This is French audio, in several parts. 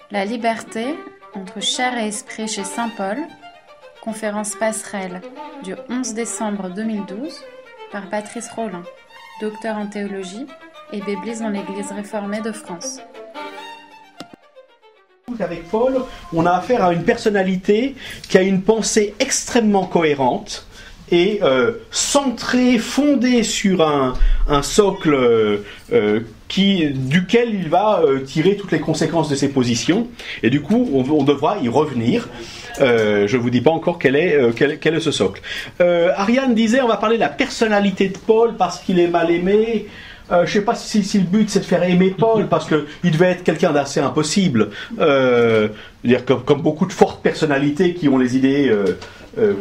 La liberté entre chair et esprit chez Saint Paul, conférence passerelle du 11 décembre 2012 par Patrice Rollin, docteur en théologie et bibliste dans l'Église réformée de France. Avec Paul, on a affaire à une personnalité qui a une pensée extrêmement cohérente et centrée, fondée sur un socle duquel il va tirer toutes les conséquences de ses positions. Et du coup, on devra y revenir. Je ne vous dis pas encore quel est ce socle. Ariane disait, on va parler de la personnalité de Paul parce qu'il est mal aimé. Je ne sais pas si le but c'est de faire aimer Paul parce qu'il devait être quelqu'un d'assez impossible. Dire comme beaucoup de fortes personnalités qui ont les idées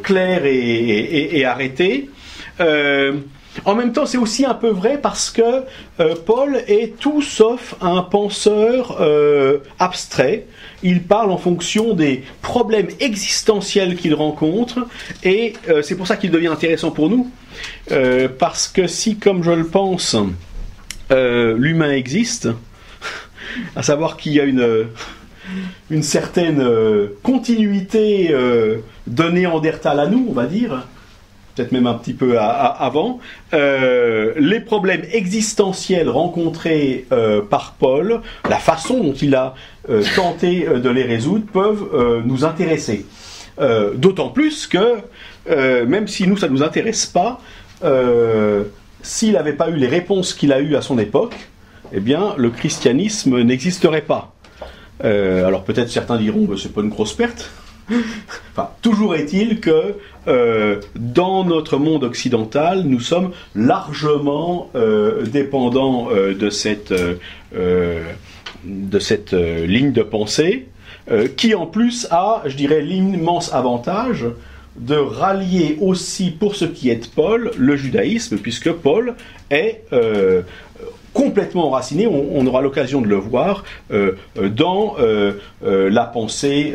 claires et arrêtées. En même temps, c'est aussi un peu vrai parce que Paul est tout sauf un penseur abstrait. Il parle en fonction des problèmes existentiels qu'il rencontre et c'est pour ça qu'il devient intéressant pour nous. Parce que si, comme je le pense, l'humain existe, à savoir qu'il y a une certaine continuité de Néandertal à nous, on va dire, peut-être même un petit peu avant, les problèmes existentiels rencontrés par Paul, la façon dont il a tenté de les résoudre, peuvent nous intéresser. D'autant plus que, même si nous, ça ne nous intéresse pas, s'il n'avait pas eu les réponses qu'il a eues à son époque, eh bien, le christianisme n'existerait pas. Alors peut-être certains diront que c'est pas une grosse perte. Enfin, toujours est-il que dans notre monde occidental, nous sommes largement dépendants de cette ligne de pensée, qui en plus a, je dirais, l'immense avantage de rallier aussi, pour ce qui est de Paul, le judaïsme, puisque Paul est complètement enraciné, on aura l'occasion de le voir, dans la pensée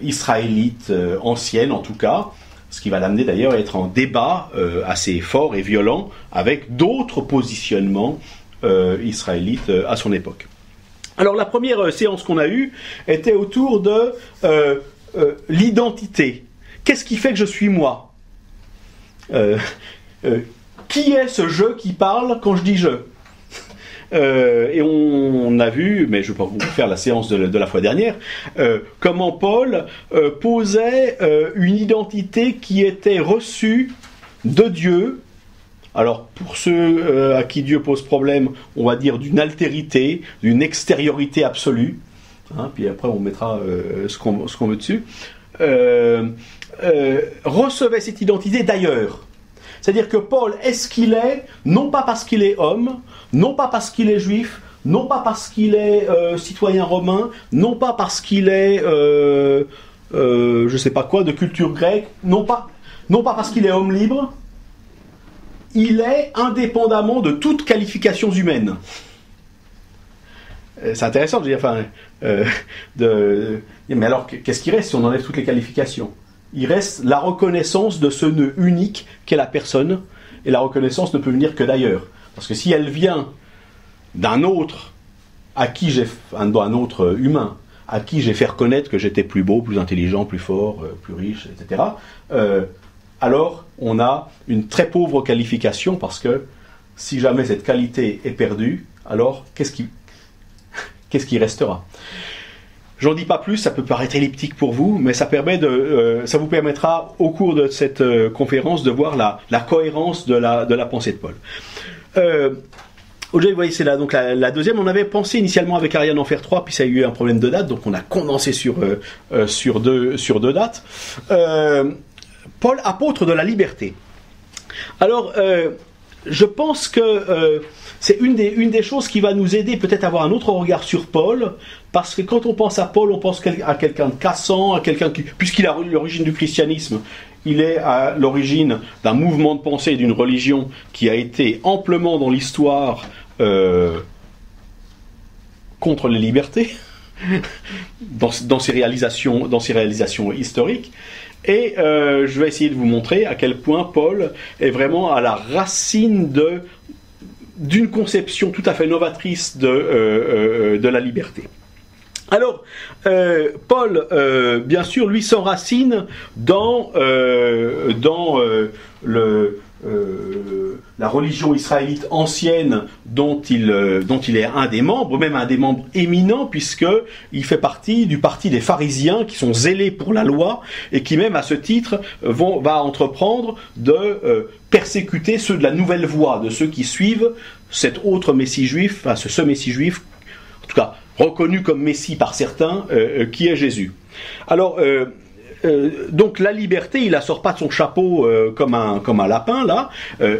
israélite ancienne, en tout cas, ce qui va l'amener d'ailleurs à être en débat assez fort et violent avec d'autres positionnements israélites à son époque. Alors la première séance qu'on a eue était autour de l'identité. Qu'est-ce qui fait que je suis moi ? Qui est ce je qui parle quand je dis je ? Et on a vu, mais je ne vais pas vous faire la séance de la fois dernière, comment Paul posait une identité qui était reçue de Dieu. Alors pour ceux à qui Dieu pose problème, on va dire d'une altérité, d'une extériorité absolue. Hein, puis après on mettra ce qu'on veut dessus. Recevait cette identité d'ailleurs. C'est-à-dire que Paul est ce qu'il est, non pas parce qu'il est homme, non pas parce qu'il est juif, non pas parce qu'il est citoyen romain, non pas parce qu'il est, je ne sais pas quoi, de culture grecque, non pas parce qu'il est homme libre. Il est indépendamment de toutes qualifications humaines. C'est intéressant de dire, mais alors qu'est-ce qui reste si on enlève toutes les qualifications ? Il reste la reconnaissance de ce nœud unique qu'est la personne, et la reconnaissance ne peut venir que d'ailleurs. Parce que si elle vient d'un autre, d'un autre humain, à qui j'ai fait reconnaître que j'étais plus beau, plus intelligent, plus fort, plus riche, etc., alors on a une très pauvre qualification, parce que si jamais cette qualité est perdue, alors qu'est-ce qui restera ? J'en dis pas plus, ça peut paraître elliptique pour vous, mais ça vous permettra au cours de cette conférence de voir la cohérence de la pensée de Paul. Aujourd'hui, vous voyez, c'est là donc la deuxième. On avait pensé initialement avec Ariane en faire 3, puis ça a eu un problème de date, donc on a condensé sur deux dates. Paul, apôtre de la liberté. Alors, je pense que c'est une des choses qui va nous aider peut-être à avoir un autre regard sur Paul, parce que quand on pense à Paul, on pense à quelqu'un de cassant, à quelqu'un qui, puisqu'il a l'origine du christianisme, il est à l'origine d'un mouvement de pensée et d'une religion qui a été amplement dans l'histoire contre les libertés, dans ses réalisations historiques. Et je vais essayer de vous montrer à quel point Paul est vraiment à la racine d'une conception tout à fait novatrice de la liberté. Alors, Paul, bien sûr, lui s'enracine dans la religion israélite ancienne dont il est un des membres, même un des membres éminents, puisqu'il fait partie du parti des pharisiens qui sont zélés pour la loi et qui même à ce titre va entreprendre de persécuter ceux de la nouvelle voie, de ceux qui suivent cet autre messie juif, enfin ce messie juif, en tout cas reconnu comme messie par certains, qui est Jésus. Alors, donc la liberté, il la sort pas de son chapeau comme un lapin là.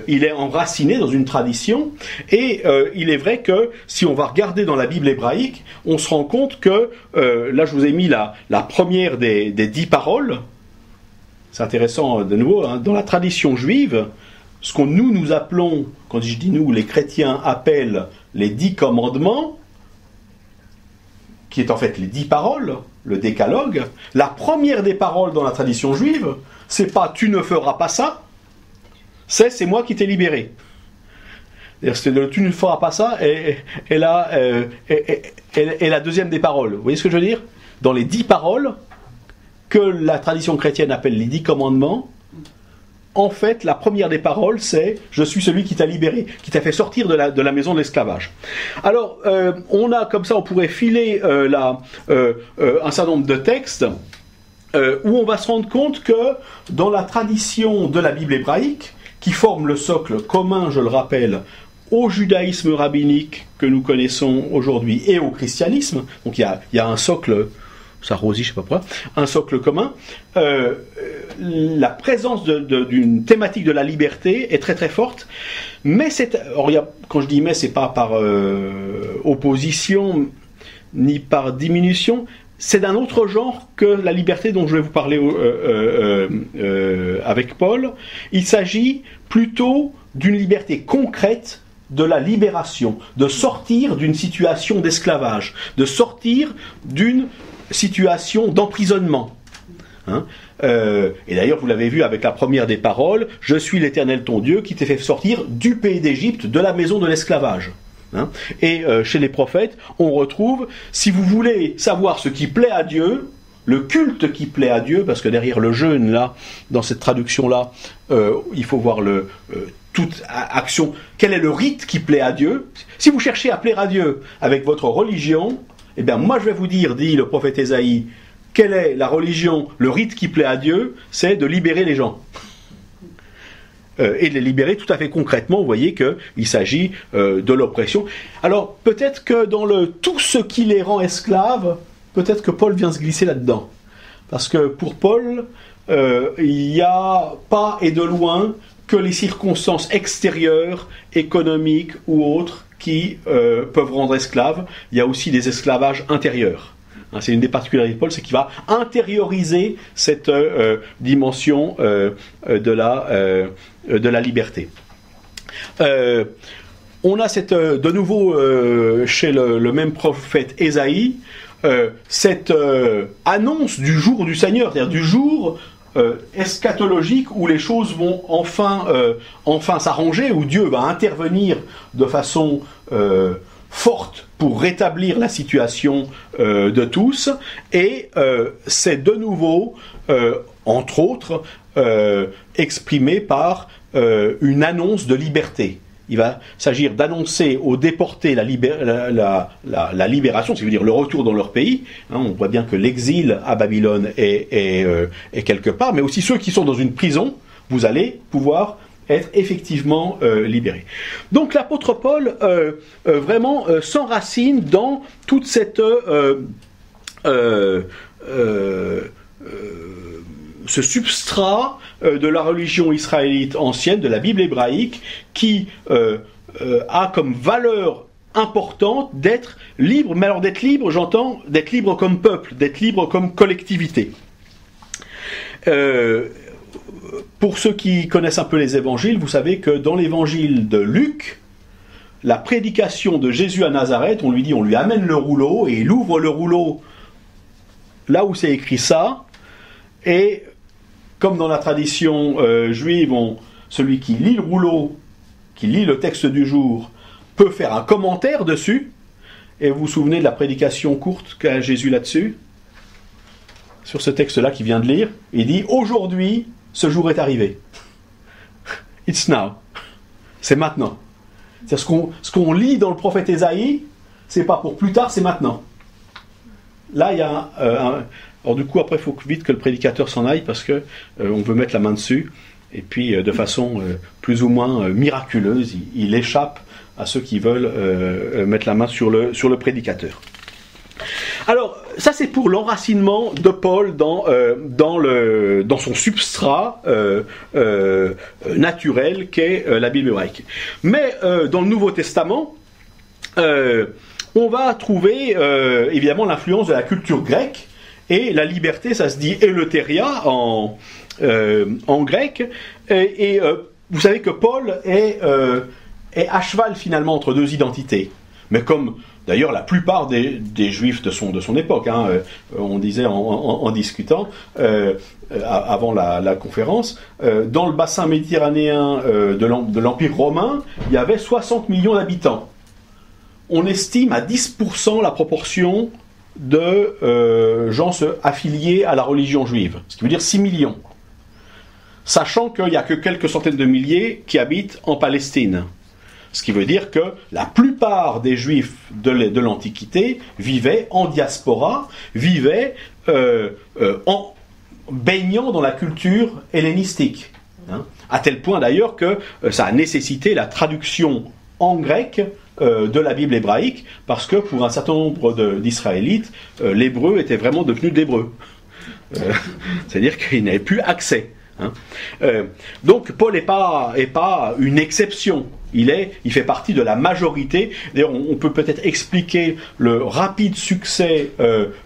Il est enraciné dans une tradition et il est vrai que si on va regarder dans la Bible hébraïque, on se rend compte que là je vous ai mis la première des 10 paroles. C'est intéressant de nouveau, hein, dans la tradition juive, ce qu'on nous appelons, quand je dis nous, les chrétiens appellent les 10 commandements, qui est en fait les 10 paroles, le décalogue. La première des paroles dans la tradition juive, c'est pas tu ne feras pas ça, c'est moi qui t'ai libéré. C'est le tu ne feras pas ça et la deuxième des paroles. Vous voyez ce que je veux dire? Dans les 10 paroles que la tradition chrétienne appelle les 10 commandements, en fait, la première des paroles, c'est « Je suis celui qui t'a libéré, qui t'a fait sortir de la maison de l'esclavage ». Alors, on a comme ça, on pourrait filer un certain nombre de textes où on va se rendre compte que dans la tradition de la Bible hébraïque, qui forme le socle commun, je le rappelle, au judaïsme rabbinique que nous connaissons aujourd'hui et au christianisme, donc il y a un socle... ça rosit, je sais pas pourquoi, un socle commun, la présence d'une thématique de la liberté est très très forte, mais quand je dis mais, c'est pas par opposition ni par diminution, c'est d'un autre genre que la liberté dont je vais vous parler avec Paul. Il s'agit plutôt d'une liberté concrète, de la libération, de sortir d'une situation d'esclavage, de sortir d'une situation d'emprisonnement. Hein, et d'ailleurs, vous l'avez vu avec la première des paroles, « Je suis l'Éternel ton Dieu qui t'ai fait sortir du pays d'Égypte, de la maison de l'esclavage. » Hein, et chez les prophètes, on retrouve, si vous voulez savoir ce qui plaît à Dieu, le culte qui plaît à Dieu, parce que derrière le jeûne, là, dans cette traduction-là, il faut voir toute action, quel est le rite qui plaît à Dieu. Si vous cherchez à plaire à Dieu avec votre religion, eh bien, moi je vais vous dire, dit le prophète Ésaïe, quelle est la religion, le rite qui plaît à Dieu, c'est de libérer les gens. Et de les libérer tout à fait concrètement, vous voyez qu'il s'agit de l'oppression. Alors, peut-être que dans tout ce qui les rend esclaves, peut-être que Paul vient se glisser là-dedans. Parce que pour Paul, il n'y a pas et de loin que les circonstances extérieures, économiques ou autres, qui peuvent rendre esclaves. Il y a aussi des esclavages intérieurs. Hein, c'est une des particularités de Paul, c'est qu'il va intérioriser cette dimension de la liberté. On a de nouveau chez le même prophète Ésaïe cette annonce du jour du Seigneur, c'est-à-dire du jour eschatologique où les choses vont enfin s'arranger, où Dieu va intervenir de façon forte pour rétablir la situation de tous, et c'est de nouveau, entre autres, exprimé par une annonce de liberté. Il va s'agir d'annoncer aux déportés la libération, c'est-à-dire le retour dans leur pays. Hein, on voit bien que l'exil à Babylone est quelque part, mais aussi ceux qui sont dans une prison, vous allez pouvoir être effectivement libérés. Donc l'apôtre Paul vraiment s'enracine dans toute cette ce substrat de la religion israélite ancienne, de la Bible hébraïque, qui a comme valeur importante d'être libre. Mais alors d'être libre, j'entends d'être libre comme peuple, d'être libre comme collectivité. Pour ceux qui connaissent un peu les évangiles, vous savez que dans l'évangile de Luc, la prédication de Jésus à Nazareth, on lui amène le rouleau, et il ouvre le rouleau là où c'est écrit ça, et comme dans la tradition juive, celui qui lit le rouleau, qui lit le texte du jour, peut faire un commentaire dessus, Et vous vous souvenez de la prédication courte qu'a Jésus là-dessus? Sur ce texte-là qu'il vient de lire, il dit « Aujourd'hui, ce jour est arrivé. » It's now. C'est maintenant. C'est-à-dire ce qu'on lit dans le prophète Ésaïe, c'est pas pour plus tard, c'est maintenant. Là, il y a alors du coup, après, il faut vite que le prédicateur s'en aille parce que on veut mettre la main dessus. Et puis, de façon plus ou moins miraculeuse, il échappe à ceux qui veulent mettre la main sur le prédicateur. Alors, ça c'est pour l'enracinement de Paul dans son substrat naturel qu'est la Bible hébraïque. Mais dans le Nouveau Testament, on va trouver évidemment l'influence de la culture grecque, et la liberté, ça se dit eleutéria en grec, et vous savez que Paul est à cheval finalement entre deux identités, mais comme d'ailleurs la plupart des juifs de son époque, hein, on disait en discutant avant la conférence, dans le bassin méditerranéen de l'Empire romain, il y avait 60 millions d'habitants. On estime à 10% la proportion de gens affiliés à la religion juive, ce qui veut dire 6 millions. Sachant qu'il n'y a que quelques centaines de milliers qui habitent en Palestine. Ce qui veut dire que la plupart des juifs de l'Antiquité vivaient en diaspora, vivaient en baignant dans la culture hellénistique. Hein, à tel point d'ailleurs que ça a nécessité la traduction en grec de la Bible hébraïque, parce que pour un certain nombre d'Israélites, l'hébreu était vraiment devenu de l'hébreu. C'est-à-dire qu'ils n'avaient plus accès. Hein. Donc Paul n'est pas une exception. Il fait partie de la majorité. D'ailleurs, on peut peut-être expliquer le rapide succès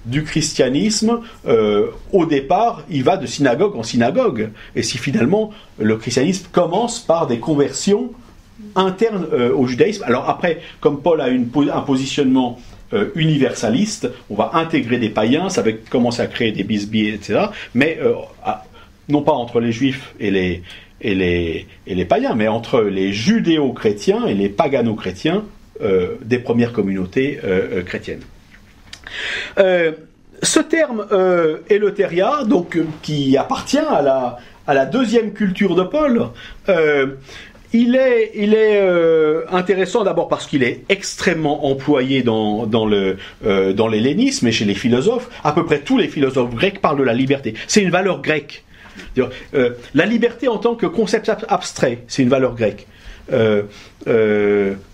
du christianisme. Au départ, il va de synagogue en synagogue. Et si finalement le christianisme commence par des conversions internes au judaïsme. Alors après, comme Paul a un positionnement universaliste, on va intégrer des païens, ça va commencer à créer des bisbilles, etc. Mais non pas entre les juifs et les païens, mais entre les judéo-chrétiens et les pagano-chrétiens des premières communautés chrétiennes. Ce terme eleutéria, donc qui appartient à la deuxième culture de Paul, il est intéressant d'abord parce qu'il est extrêmement employé dans l'hellénisme et chez les philosophes. À peu près tous les philosophes grecs parlent de la liberté. C'est une valeur grecque. La liberté en tant que concept abstrait, c'est une valeur grecque.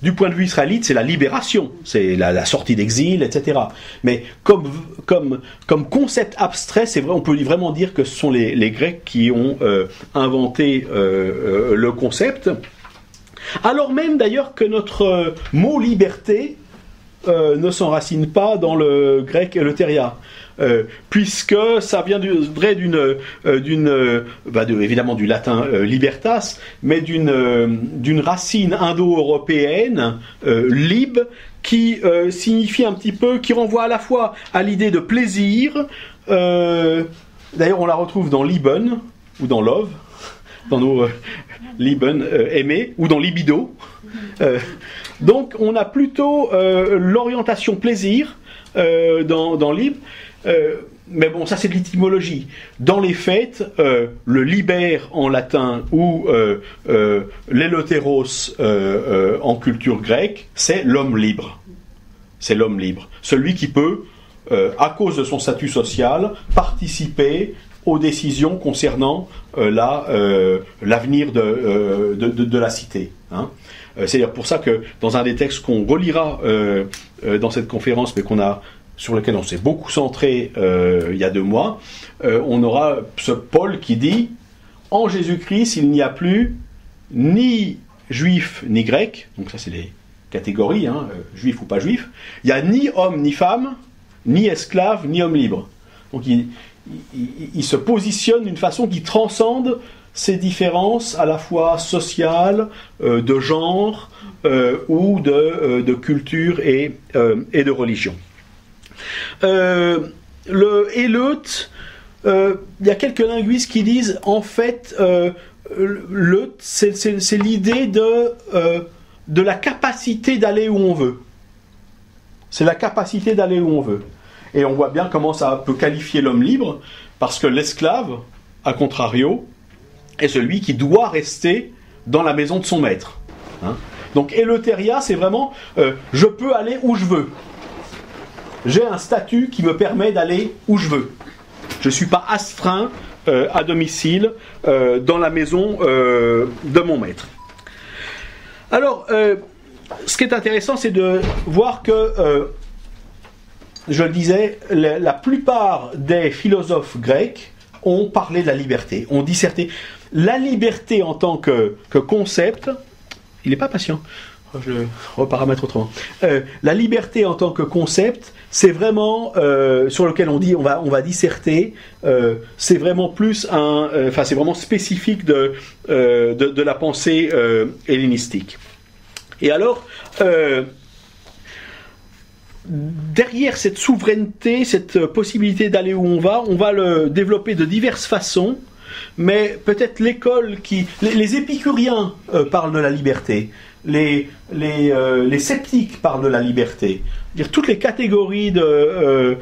Du point de vue israélite, c'est la libération, c'est la sortie d'exil, etc. Mais comme concept abstrait, c'est vrai, on peut vraiment dire que ce sont les Grecs qui ont inventé le concept. Alors même d'ailleurs que notre mot liberté ne s'enracine pas dans le grec eleutéria. Puisque ça viendrait évidemment du latin libertas, mais d'une racine indo-européenne, lib, qui signifie un petit peu, qui renvoie à la fois à l'idée de plaisir. D'ailleurs, on la retrouve dans liben ou dans love, dans nos liben aimer, ou dans libido. Donc, on a plutôt l'orientation plaisir dans lib. Mais bon, ça c'est de l'étymologie. Dans les faits, le liber en latin ou l'éleutéros en culture grecque, c'est l'homme libre. C'est l'homme libre. Celui qui peut, à cause de son statut social, participer aux décisions concernant l'avenir de la cité. Hein. C'est d'ailleurs pour ça que dans un des textes qu'on relira dans cette conférence, mais sur lequel on s'est beaucoup centré il y a 2 mois, on aura ce Paul qui dit « En Jésus-Christ, il n'y a plus ni juif ni grec », donc ça c'est les catégories, hein, juif ou pas juif, il n'y a ni homme ni femme, ni esclave, ni homme libre. Donc il se positionne d'une façon qui transcende ces différences à la fois sociales, de genre ou de culture et de religion. Le éleute, il y a quelques linguistes qui disent en fait c'est l'idée de la capacité d'aller où on veut. c'est la capacité d'aller où on veut. Et on voit bien comment ça peut qualifier l'homme libre, parce que l'esclave, à contrario, est celui qui doit rester dans la maison de son maître. Hein. Donc eleutéria, c'est vraiment je peux aller où je veux. J'ai un statut qui me permet d'aller où je veux. Je ne suis pas astreint à domicile dans la maison de mon maître. Alors, ce qui est intéressant, c'est de voir que, je le disais, la plupart des philosophes grecs ont parlé de la liberté, ont disserté. La liberté en tant que concept, il n'est pas patient, je le reparamètre autrement. La liberté en tant que concept, c'est vraiment sur lequel on va disserter. C'est vraiment plus c'est vraiment spécifique de la pensée hellénistique. Et alors, derrière cette souveraineté, cette possibilité d'aller où on va le développer de diverses façons. Mais peut-être l'école les épicuriens parlent de la liberté, les sceptiques parlent de la liberté. Dire toutes les catégories de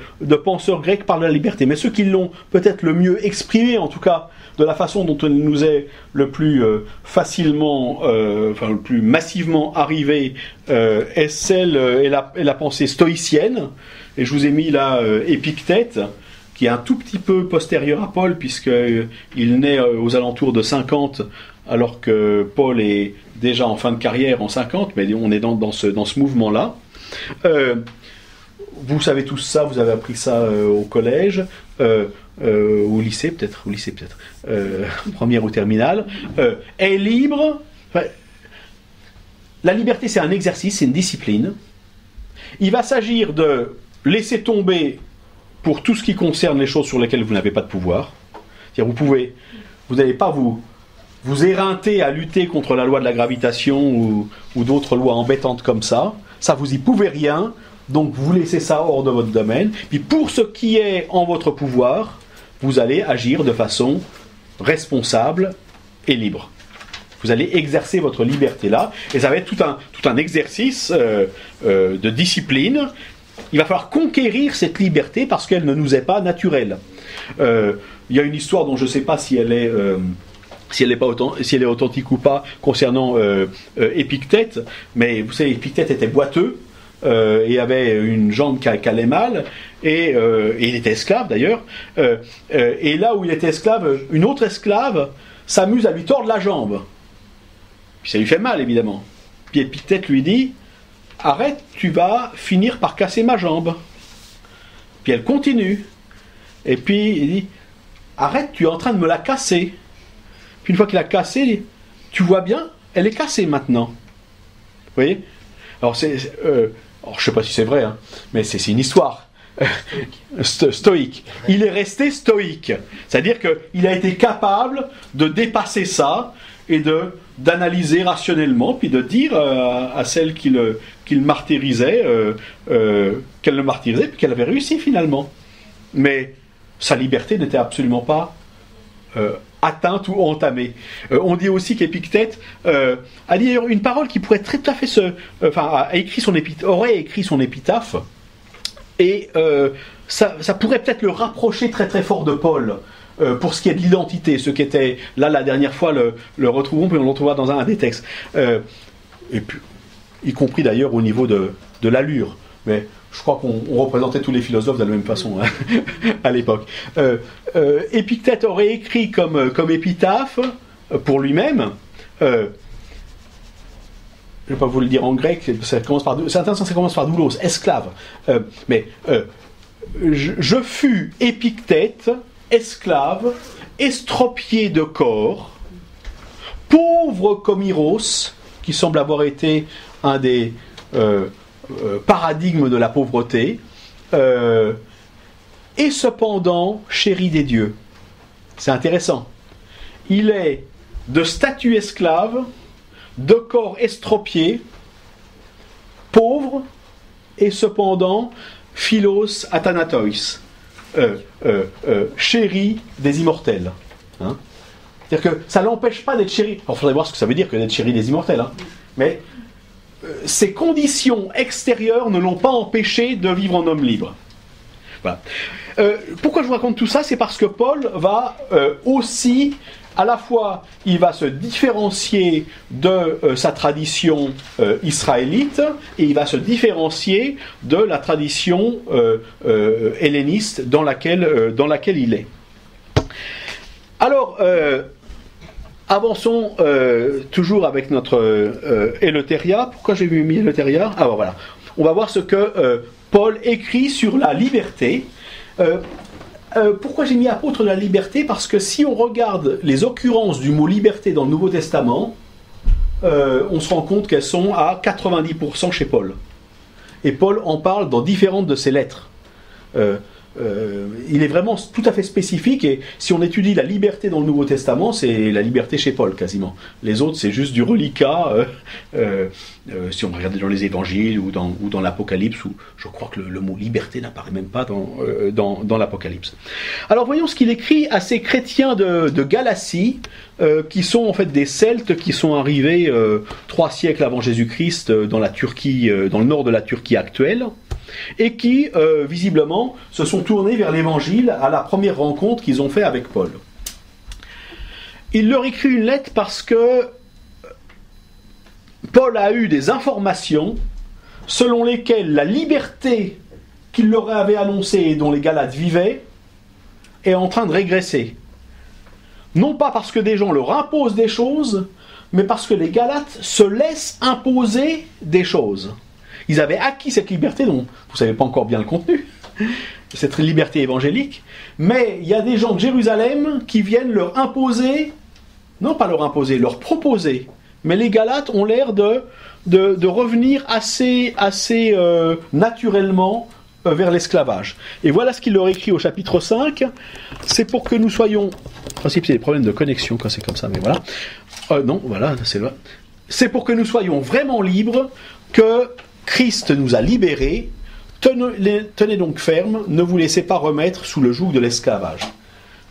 penseurs grecs parlent de la liberté, mais ceux qui l'ont peut-être le mieux exprimé, en tout cas de la façon dont elle nous est le plus facilement, le plus massivement arrivée, est celle et la pensée stoïcienne. Et je vous ai mis là Épictète, qui est un tout petit peu postérieur à Paul, puisqu'il naît aux alentours de 50, alors que Paul est déjà en fin de carrière en 50, mais on est dans ce mouvement-là. Vous savez tous ça, vous avez appris ça au collège, au lycée peut-être, première ou terminale. Est libre. La liberté, c'est un exercice, c'est une discipline. Il va s'agir de laisser tomber pour tout ce qui concerne les choses sur lesquelles vous n'avez pas de pouvoir. C'est-à-dire vous n'allez pas vous éreinter à lutter contre la loi de la gravitation ou d'autres lois embêtantes comme ça. Ça, vous y pouvez rien, donc vous laissez ça hors de votre domaine. Puis pour ce qui est en votre pouvoir, vous allez agir de façon responsable et libre. Vous allez exercer votre liberté là, et ça va être tout un exercice de discipline. Il va falloir conquérir cette liberté parce qu'elle ne nous est pas naturelle. Il y a une histoire dont je ne sais pas si elle est authentique ou pas concernant Épictète, mais vous savez, Épictète était boiteux et avait une jambe qui allait mal, et il était esclave d'ailleurs. Et là où il était esclave, une autre esclave s'amuse à lui tordre la jambe. Puis ça lui fait mal évidemment. Puis Épictète lui dit: arrête, tu vas finir par casser ma jambe. Puis elle continue. Et puis il dit: arrête, tu es en train de me la casser. Puis une fois qu'il a cassé, il dit: tu vois bien, elle est cassée maintenant. Vous voyez? Alors je ne sais pas si c'est vrai, hein, mais c'est une histoire stoïque. Il est resté stoïque. C'est-à-dire qu'il a été capable de dépasser ça et d'analyser rationnellement, puis de dire à celle qui le martyrisait qu'elle le martyrisait, puis qu'elle avait réussi finalement. Mais sa liberté n'était absolument pas atteinte ou entamée. On dit aussi qu'Épictète a dit une parole qui pourrait tout à fait aurait écrit son épitaphe, et ça pourrait peut-être le rapprocher très très fort de Paul. Pour ce qui est de l'identité, ce qui était là la dernière fois le retrouvons, puis on le retrouvera dans un des textes, et puis, y compris d'ailleurs au niveau de l'allure. Mais je crois qu'on représentait tous les philosophes de la même façon hein, à l'époque. Épictète aurait écrit comme épitaphe pour lui-même. Je ne vais pas vous le dire en grec, ça commence par doulos, esclave. Mais je fus Épictète, esclave, estropié de corps, pauvre comme Eros, qui semble avoir été un des paradigmes de la pauvreté, et cependant chéri des dieux. C'est intéressant. Il est de statut esclave, de corps estropié, pauvre, et cependant philos athanatois. Chéri des immortels. Hein. C'est-à-dire que ça ne l'empêche pas d'être chéri. Alors, il faudrait voir ce que ça veut dire que d'être chéri des immortels. Hein. Mais ces conditions extérieures ne l'ont pas empêché de vivre en homme libre. Voilà. Pourquoi je vous raconte tout ça? C'est parce que Paul va aussi, à la fois, il va se différencier de sa tradition israélite et il va se différencier de la tradition helléniste dans laquelle il est. Alors, avançons toujours avec notre Eleutheria. Pourquoi j'ai mis Eleutheria? Ah bon, voilà. On va voir ce que Paul écrit sur la liberté. Pourquoi j'ai mis apôtre de la liberté? Parce que si on regarde les occurrences du mot liberté dans le Nouveau Testament, on se rend compte qu'elles sont à 90% chez Paul. Et Paul en parle dans différentes de ses lettres. Il est vraiment tout à fait spécifique, et si on étudie la liberté dans le Nouveau Testament, c'est la liberté chez Paul quasiment. Les autres, c'est juste du reliquat, si on regarde dans les évangiles ou dans l'Apocalypse, où je crois que le mot liberté n'apparaît même pas dans l'Apocalypse. Alors voyons ce qu'il écrit à ces chrétiens de Galatie, qui sont en fait des Celtes qui sont arrivés 3 siècles avant Jésus-Christ dans la Turquie, dans le nord de la Turquie actuelle, et qui, visiblement, se sont tournés vers l'Évangile à la première rencontre qu'ils ont fait avec Paul. Il leur écrit une lettre parce que Paul a eu des informations selon lesquelles la liberté qu'il leur avait annoncée et dont les Galates vivaient est en train de régresser. Non pas parce que des gens leur imposent des choses, mais parce que les Galates se laissent imposer des choses. Ils avaient acquis cette liberté, dont vous ne savez pas encore bien le contenu, cette liberté évangélique, mais il y a des gens de Jérusalem qui viennent leur imposer, non pas leur imposer, leur proposer, mais les Galates ont l'air de revenir assez naturellement vers l'esclavage. Et voilà ce qu'il leur écrit au chapitre 5, c'est pour que nous soyons... En principe, c'est des problèmes de connexion quand c'est comme ça, mais voilà. Non, voilà, c'est là. C'est pour que nous soyons vraiment libres, que Christ nous a libérés, tenez donc ferme, ne vous laissez pas remettre sous le joug de l'esclavage.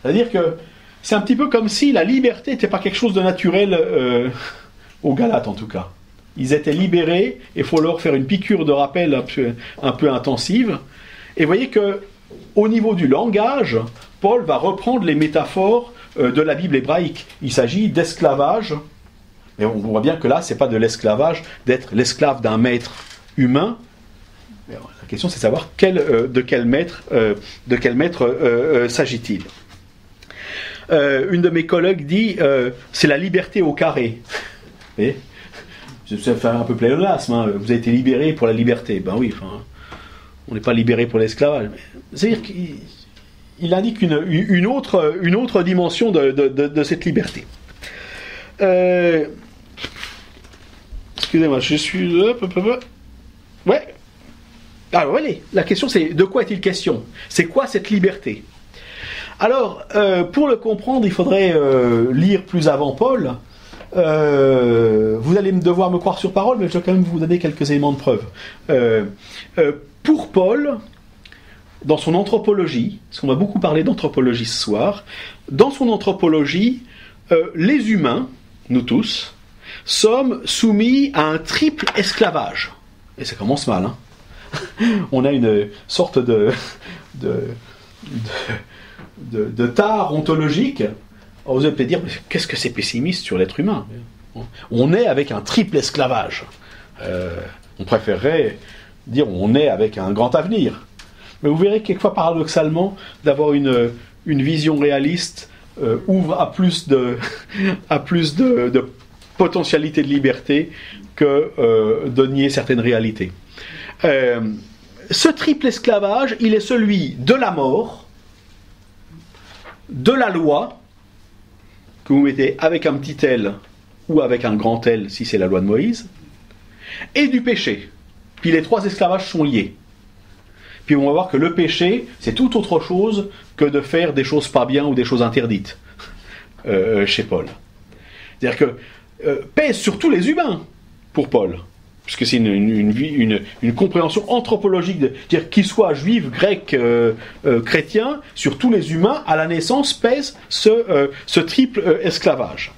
C'est-à-dire que c'est un petit peu comme si la liberté n'était pas quelque chose de naturel aux Galates en tout cas. Ils étaient libérés, et il faut leur faire une piqûre de rappel un peu intensive. Et vous voyez qu'au niveau du langage, Paul va reprendre les métaphores de la Bible hébraïque. Il s'agit d'esclavage, mais on voit bien que là, ce n'est pas de l'esclavage d'être l'esclave d'un maître humain. La question, c'est de savoir de quel maître s'agit-il. Une de mes collègues dit c'est la liberté au carré. Et ça fait un peu pléonasme, hein. Vous avez été libéré pour la liberté. Ben oui, on n'est pas libéré pour l'esclavage. C'est-à-dire qu'il indique une autre dimension de cette liberté. Excusez-moi, je suis... Ouais. Alors, allez, la question c'est, de quoi est-il question? C'est quoi cette liberté? Alors, pour le comprendre, il faudrait lire plus avant Paul. Vous allez devoir me croire sur parole, mais je vais quand même vous donner quelques éléments de preuve. Pour Paul, dans son anthropologie, parce qu'on va beaucoup parler d'anthropologie ce soir, dans son anthropologie, les humains, nous tous, sommes soumis à un triple esclavage. Et ça commence mal, hein. On a une sorte de tare ontologique. Alors vous allez peut-être dire, mais qu'est-ce que c'est pessimiste sur l'être humain? On est avec un triple esclavage. On préférerait dire on est avec un grand avenir. Mais vous verrez quelquefois, paradoxalement, d'avoir une vision réaliste ouvre à plus de potentialité de liberté que de nier certaines réalités. Ce triple esclavage, il est celui de la mort, de la loi, que vous mettez avec un petit L ou avec un grand L si c'est la loi de Moïse, et du péché. Puis les 3 esclavages sont liés. Puis on va voir que le péché, c'est tout autre chose que de faire des choses pas bien ou des choses interdites chez Paul. C'est-à-dire que pèse sur tous les humains pour Paul, puisque c'est une compréhension anthropologique, dire qu'ils soient juifs, grecs, chrétiens, sur tous les humains, à la naissance pèse ce triple esclavage.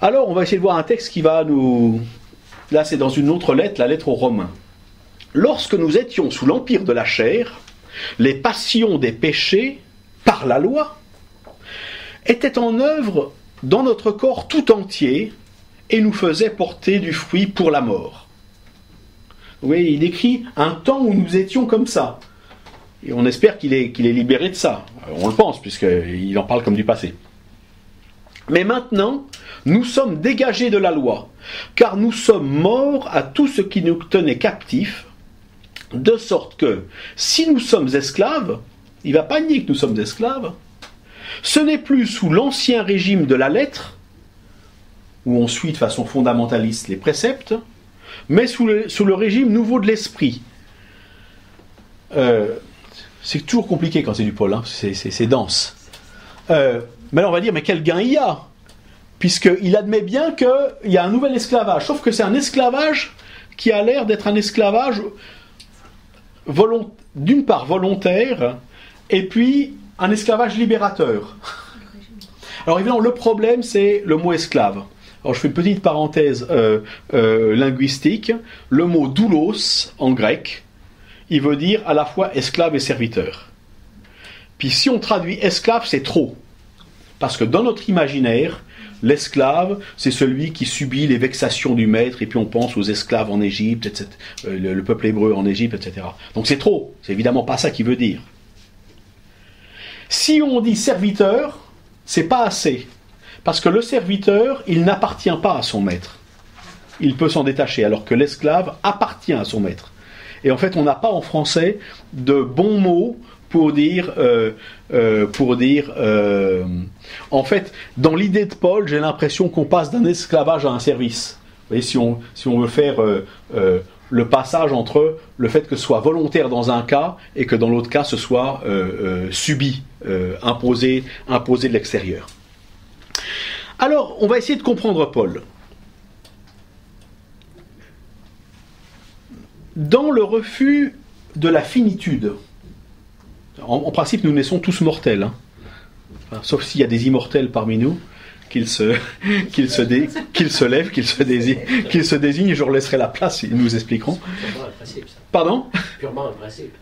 Alors on va essayer de voir un texte qui va nous là c'est dans une autre lettre, la lettre aux Romains. Lorsque nous étions sous l'empire de la chair, les passions des péchés, par la loi, étaient en œuvre dans notre corps tout entier et nous faisaient porter du fruit pour la mort. Oui, il décrit un temps où nous étions comme ça. Et on espère qu'il est libéré de ça. On le pense, puisqu'il en parle comme du passé. Mais maintenant, nous sommes dégagés de la loi, car nous sommes morts à tout ce qui nous tenait captifs, de sorte que, si nous sommes esclaves, il ne va pas nier que nous sommes esclaves, ce n'est plus sous l'ancien régime de la lettre, où on suit de façon fondamentaliste les préceptes, mais sous le régime nouveau de l'esprit. C'est toujours compliqué quand c'est du Paul, hein, c'est dense. Mais là on va dire, mais quel gain il y a? Puisqu'il admet bien qu'il y a un nouvel esclavage, sauf que c'est un esclavage qui a l'air d'être un esclavage d'une part volontaire, et puis un esclavage libérateur. Alors évidemment, le problème, c'est le mot esclave. Alors je fais une petite parenthèse linguistique. Le mot doulos, en grec, il veut dire à la fois esclave et serviteur. Puis si on traduit esclave, c'est trop. Parce que dans notre imaginaire, l'esclave, c'est celui qui subit les vexations du maître, et puis on pense aux esclaves en Égypte, etc., le peuple hébreu en Égypte, etc. Donc c'est trop, c'est évidemment pas ça qu'il veut dire. Si on dit serviteur, c'est pas assez, parce que le serviteur, il n'appartient pas à son maître. Il peut s'en détacher, alors que l'esclave appartient à son maître. Et en fait, on n'a pas en français de bons mots pour dire en fait, dans l'idée de Paul, j'ai l'impression qu'on passe d'un esclavage à un service. Vous voyez, si on veut faire le passage entre le fait que ce soit volontaire dans un cas et que dans l'autre cas ce soit subi, imposé de l'extérieur. Alors, on va essayer de comprendre Paul. Dans le refus de la finitude, en principe, nous naissons tous mortels, hein. Enfin, sauf s'il y a des immortels parmi nous, qu'ils se lèvent, qu'ils se désignent, je leur laisserai la place, ils nous expliqueront. C'est purement un principe, ça. Pardon ? Purement un principe.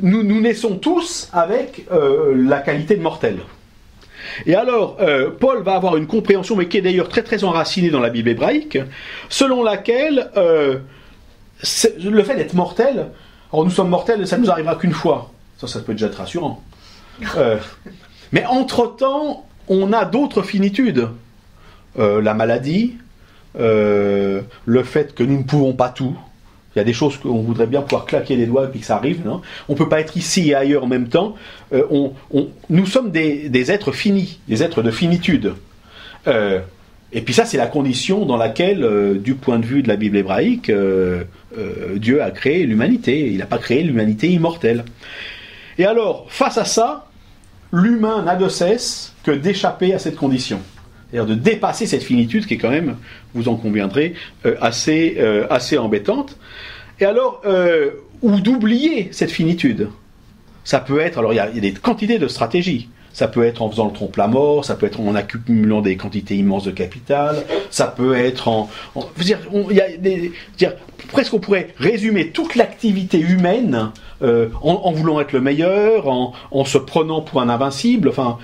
Nous naissons tous avec la qualité de mortel. Et alors, Paul va avoir une compréhension, mais qui est d'ailleurs très très enracinée dans la Bible hébraïque, selon laquelle le fait d'être mortel, alors nous sommes mortels, ça ne nous arrivera qu'une fois. Ça peut déjà être rassurant. Mais entre-temps, on a d'autres finitudes. La maladie, le fait que nous ne pouvons pas tout. Il y a des choses qu'on voudrait bien pouvoir claquer les doigts et puis que ça arrive. Non, on ne peut pas être ici et ailleurs en même temps. Nous sommes des êtres finis, des êtres de finitude. Et puis ça, c'est la condition dans laquelle, du point de vue de la Bible hébraïque, Dieu a créé l'humanité. Il n'a pas créé l'humanité immortelle. Et alors, face à ça, l'humain n'a de cesse que d'échapper à cette condition. C'est-à-dire de dépasser cette finitude qui est quand même, vous en conviendrez, assez embêtante. Et alors, ou d'oublier cette finitude. Ça peut être, alors il y a des quantités de stratégies. Ça peut être en faisant le trompe-la-mort, ça peut être en accumulant des quantités immenses de capital, ça peut être presque on pourrait résumer toute l'activité humaine en voulant être le meilleur, en se prenant pour un invincible, enfin,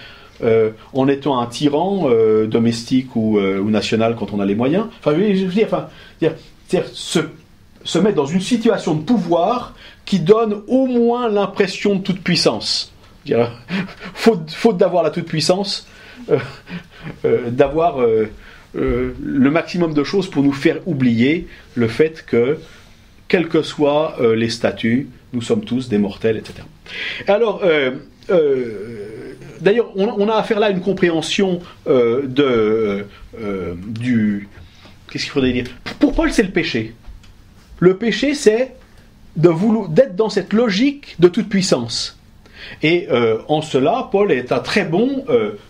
en étant un tyran domestique ou national quand on a les moyens. Enfin, je veux dire, se mettre dans une situation de pouvoir qui donne au moins l'impression de toute puissance. Faute d'avoir la toute-puissance, d'avoir le maximum de choses pour nous faire oublier le fait que, quels que soient les statuts, nous sommes tous des mortels, etc. Alors, d'ailleurs, on a affaire là à une compréhension qu'est-ce qu'il faudrait dire ? Pour Paul, c'est le péché. Le péché, c'est d'être dans cette logique de toute puissance. Et en cela, Paul est un très bon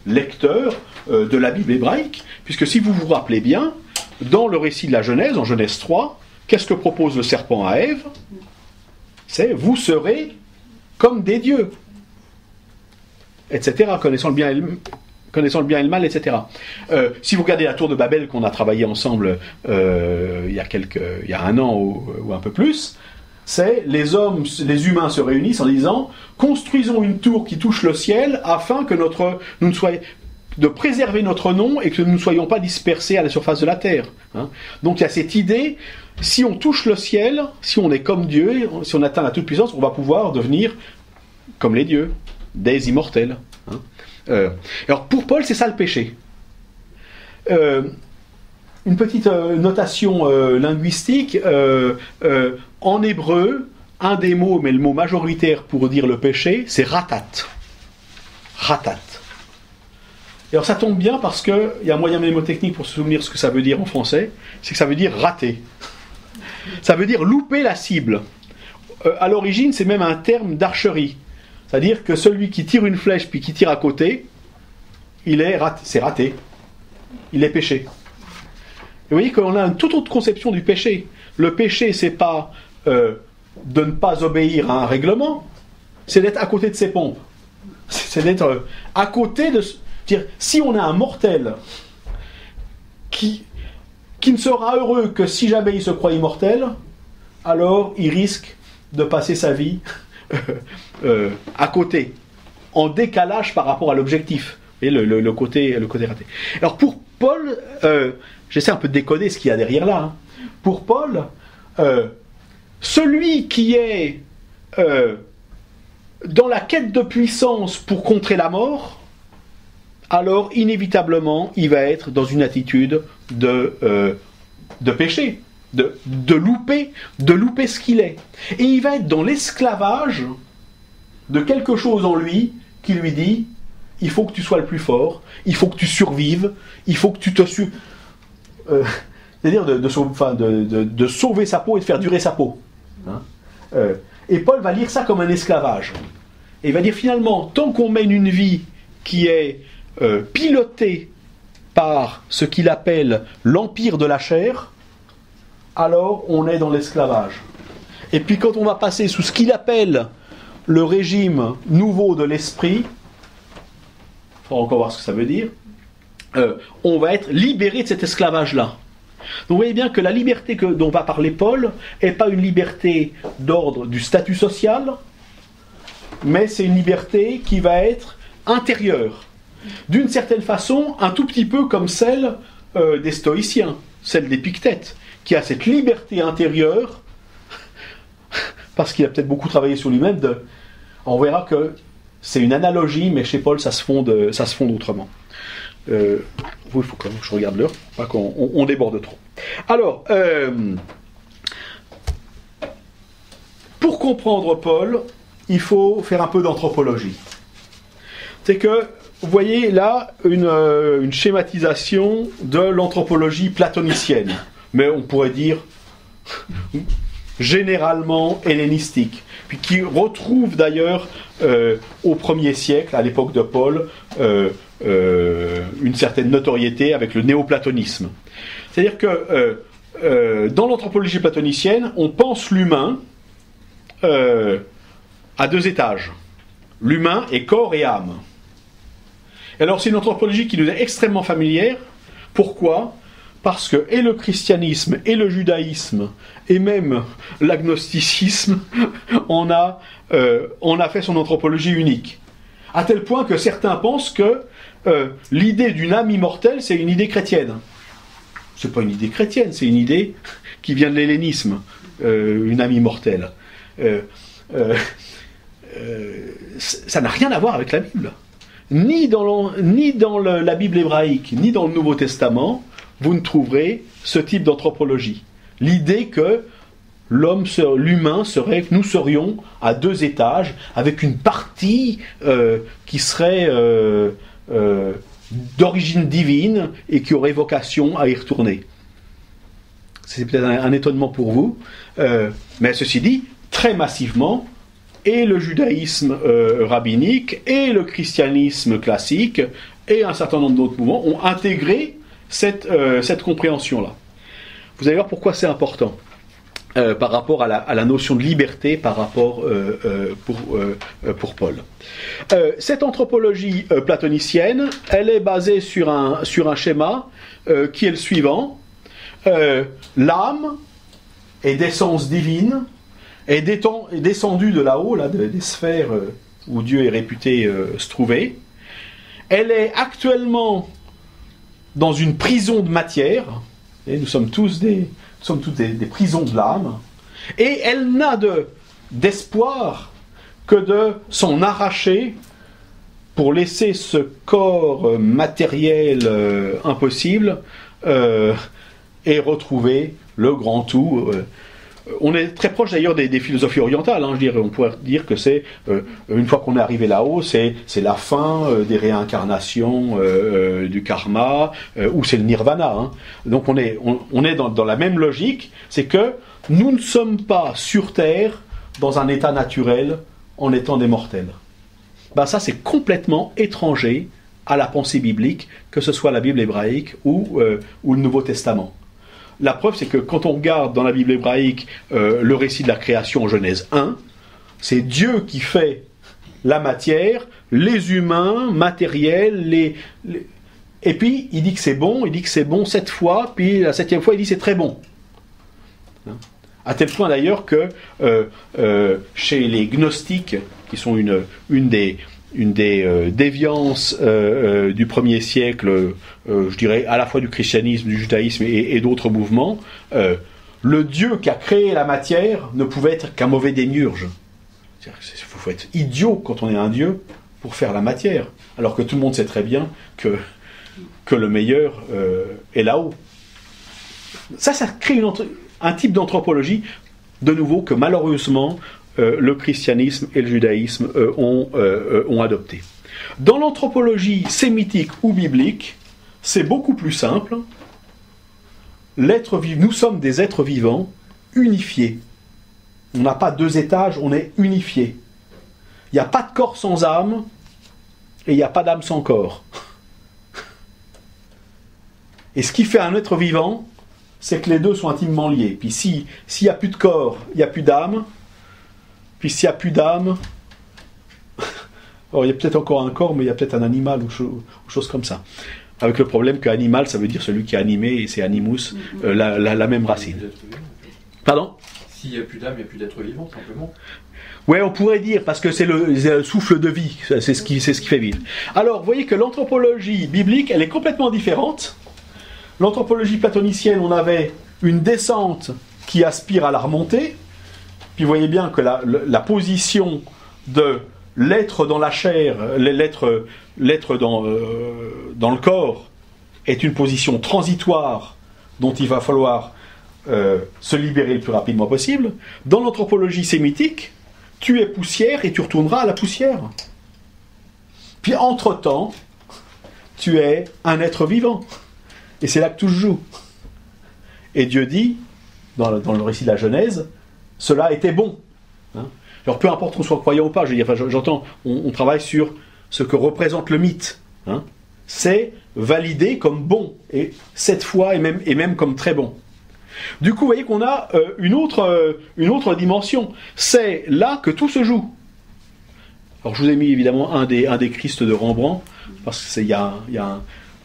lecteur de la Bible hébraïque, puisque si vous vous rappelez bien, dans le récit de la Genèse, en Genèse 3, qu'est-ce que propose le serpent à Ève ? C'est « vous serez comme des dieux », etc., connaissant le bien connaissant le bien et le mal, etc. Si vous regardez la tour de Babel qu'on a travaillé ensemble il y a un an ou un peu plus, c'est les humains se réunissent en disant construisons une tour qui touche le ciel afin que de préserver notre nom et que nous ne soyons pas dispersés à la surface de la terre. Donc il y a cette idée, si on touche le ciel, si on est comme Dieu, si on atteint la toute-puissance, on va pouvoir devenir comme les dieux, des immortels. Alors pour Paul, c'est ça le péché. Une petite notation linguistique. En hébreu, un des mots, mais le mot majoritaire pour dire le péché, c'est ratat. Ratat. Et alors ça tombe bien parce qu'il y a un moyen mnémotechnique pour se souvenir ce que ça veut dire en français, c'est que ça veut dire rater. Ça veut dire louper la cible. À l'origine, c'est même un terme d'archerie. C'est-à-dire que celui qui tire une flèche puis qui tire à côté, c'est raté. Il est péché. Et vous voyez qu'on a une toute autre conception du péché. Le péché, c'est pas de ne pas obéir à un règlement, c'est d'être à côté de ses pompes. C'est d'être à côté de... Dire, si on a un mortel qui ne sera heureux que si jamais il se croit immortel, alors il risque de passer sa vie à côté, en décalage par rapport à l'objectif. Et le côté raté. Alors pour Paul, j'essaie un peu de décoder ce qu'il y a derrière là. Pour Paul, celui qui est dans la quête de puissance pour contrer la mort, alors inévitablement il va être dans une attitude de péché, de louper ce qu'il est. Et il va être dans l'esclavage de quelque chose en lui qui lui dit il faut que tu sois le plus fort, il faut que tu survives, il faut que tu te c'est-à-dire de sauver sa peau et de faire durer sa peau. Et Paul va lire ça comme un esclavage. Et il va dire finalement, tant qu'on mène une vie qui est pilotée par ce qu'il appelle l'empire de la chair, alors on est dans l'esclavage. Et puis quand on va passer sous ce qu'il appelle le régime nouveau de l'esprit, il faudra encore voir ce que ça veut dire, on va être libéré de cet esclavage-là. Donc vous voyez bien que la liberté dont va parler Paul n'est pas une liberté d'ordre du statut social, mais c'est une liberté qui va être intérieure. D'une certaine façon, un tout petit peu comme celle des stoïciens, celle d'Épictète, qui a cette liberté intérieure, parce qu'il a peut-être beaucoup travaillé sur lui-même. On verra que c'est une analogie, mais chez Paul, ça se fonde autrement. Il faut quand même que je regarde l'heure, pas qu'on déborde trop. Alors, pour comprendre Paul, il faut faire un peu d'anthropologie. C'est que, vous voyez là une schématisation de l'anthropologie platonicienne, mais on pourrait dire généralement hellénistique, puis qui retrouve d'ailleurs au 1er siècle, à l'époque de Paul, une certaine notoriété avec le néoplatonisme. C'est-à-dire que dans l'anthropologie platonicienne, on pense l'humain à 2 étages. L'humain est corps et âme. Et alors c'est une anthropologie qui nous est extrêmement familière. Pourquoi ? Parce que et le christianisme, et le judaïsme, et même l'agnosticisme, on a fait son anthropologie unique. À tel point que certains pensent que l'idée d'une âme immortelle, c'est une idée chrétienne. C'est pas une idée chrétienne, c'est une idée qui vient de l'hellénisme, une âme immortelle. Ça n'a rien à voir avec la Bible. Ni dans la Bible hébraïque, ni dans le Nouveau Testament, vous ne trouverez ce type d'anthropologie. L'idée que l'humain serait, que nous serions à 2 étages, avec une partie qui serait d'origine divine et qui aurait vocation à y retourner. C'est peut-être un étonnement pour vous, mais ceci dit, très massivement, et le judaïsme rabbinique, et le christianisme classique, et un certain nombre d'autres mouvements ont intégré cette compréhension-là. Vous allez voir pourquoi c'est important. par rapport à la notion de liberté par rapport pour Paul. Cette anthropologie platonicienne, elle est basée sur un schéma qui est le suivant. L'âme est d'essence divine, est descendue de là-haut, là, des sphères où Dieu est réputé se trouver. Elle est actuellement dans une prison de matière, et nous sommes tous des prisons de l'âme, et elle n'a d'espoir que de s'en arracher pour laisser ce corps matériel impossible et retrouver le grand tout. On est très proche d'ailleurs des philosophies orientales, hein, je dirais. On pourrait dire que c'est, une fois qu'on est arrivé là-haut, c'est la fin des réincarnations, du karma, ou c'est le nirvana. Hein. Donc on est dans la même logique, c'est que nous ne sommes pas sur Terre dans un état naturel en étant des mortels. Ben ça c'est complètement étranger à la pensée biblique, que ce soit la Bible hébraïque ou le Nouveau Testament. La preuve, c'est que quand on regarde dans la Bible hébraïque le récit de la création en Genèse 1, c'est Dieu qui fait la matière, les humains, matériels, et puis il dit que c'est bon 7 fois, puis la 7e fois il dit c'est très bon. À tel point d'ailleurs que chez les gnostiques, qui sont une des déviances du 1er siècle, je dirais à la fois du christianisme, du judaïsme et d'autres mouvements, le Dieu qui a créé la matière ne pouvait être qu'un mauvais démiurge. Il faut être idiot quand on est un Dieu pour faire la matière, alors que tout le monde sait très bien que le meilleur est là-haut. Ça crée un type d'anthropologie, de nouveau, que malheureusement le christianisme et le judaïsme ont adopté. Dans l'anthropologie sémitique ou biblique, c'est beaucoup plus simple. Nous sommes des êtres vivants unifiés. On n'a pas 2 étages, on est unifiés. Il n'y a pas de corps sans âme et il n'y a pas d'âme sans corps. Et ce qui fait un être vivant, c'est que les deux sont intimement liés. Puis s'il n'y a plus de corps, il n'y a plus d'âme. Puis s'il n'y a plus d'âme, alors il y a peut-être encore un corps, mais il y a peut-être un animal ou chose comme ça. Avec le problème qu'animal, ça veut dire celui qui est animé, et c'est animus, la même racine. Pardon ? S'il n'y a plus d'âme, il n'y a plus d'être vivant, simplement. Ouais, on pourrait dire, parce que c'est le souffle de vie, c'est ce qui fait vivre. Alors, vous voyez que l'anthropologie biblique, elle est complètement différente. L'anthropologie platonicienne, on avait une descente qui aspire à la remontée. Puis vous voyez bien que la position de l'être dans la chair, l'être dans le corps, est une position transitoire dont il va falloir se libérer le plus rapidement possible. Dans l'anthropologie sémitique, tu es poussière et tu retourneras à la poussière. Puis entre-temps, tu es un être vivant. Et c'est là que tout se joue. Et Dieu dit, dans le récit de la Genèse, cela était bon. Hein. Alors peu importe qu'on soit croyant ou pas, j'entends, on travaille sur ce que représente le mythe. Hein. C'est validé comme bon, et 7 fois, et même comme très bon. Du coup, vous voyez qu'on a une autre dimension. C'est là que tout se joue. Alors je vous ai mis évidemment un des Christ de Rembrandt, parce qu'il y a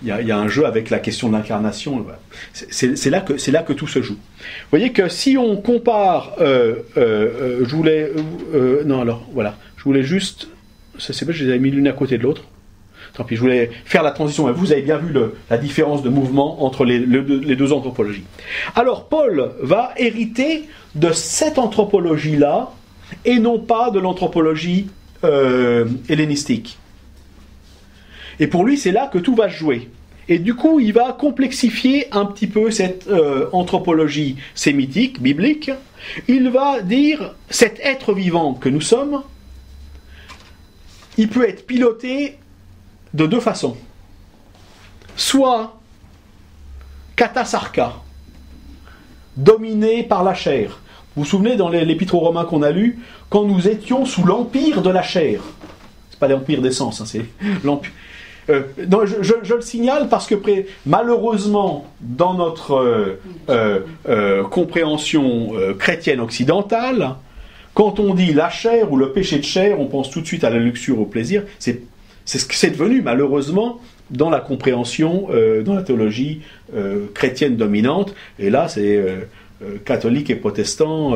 un jeu avec la question de l'incarnation. C'est là que tout se joue. Vous voyez que si on compare, je voulais juste, c'est pas, je les avais mis l'une à côté de l'autre. Tant pis, je voulais faire la transition. Vous avez bien vu la différence de mouvement entre les deux anthropologies. Alors Paul va hériter de cette anthropologie-là et non pas de l'anthropologie hellénistique. Et pour lui, c'est là que tout va se jouer. Et du coup, il va complexifier un petit peu cette anthropologie sémitique, biblique. Il va dire, cet être vivant que nous sommes, il peut être piloté de 2 façons. Soit katasarka, dominé par la chair. Vous vous souvenez dans l'épître aux Romains qu'on a lu, quand nous étions sous l'empire de la chair. C'est pas l'empire des sens, hein, c'est l'empire. non, je le signale parce que malheureusement, dans notre compréhension chrétienne occidentale, quand on dit la chair ou le péché de chair, on pense tout de suite à la luxure, au plaisir. C'est ce que c'est devenu, malheureusement, dans la compréhension, dans la théologie chrétienne dominante. Et là, c'est catholiques et protestants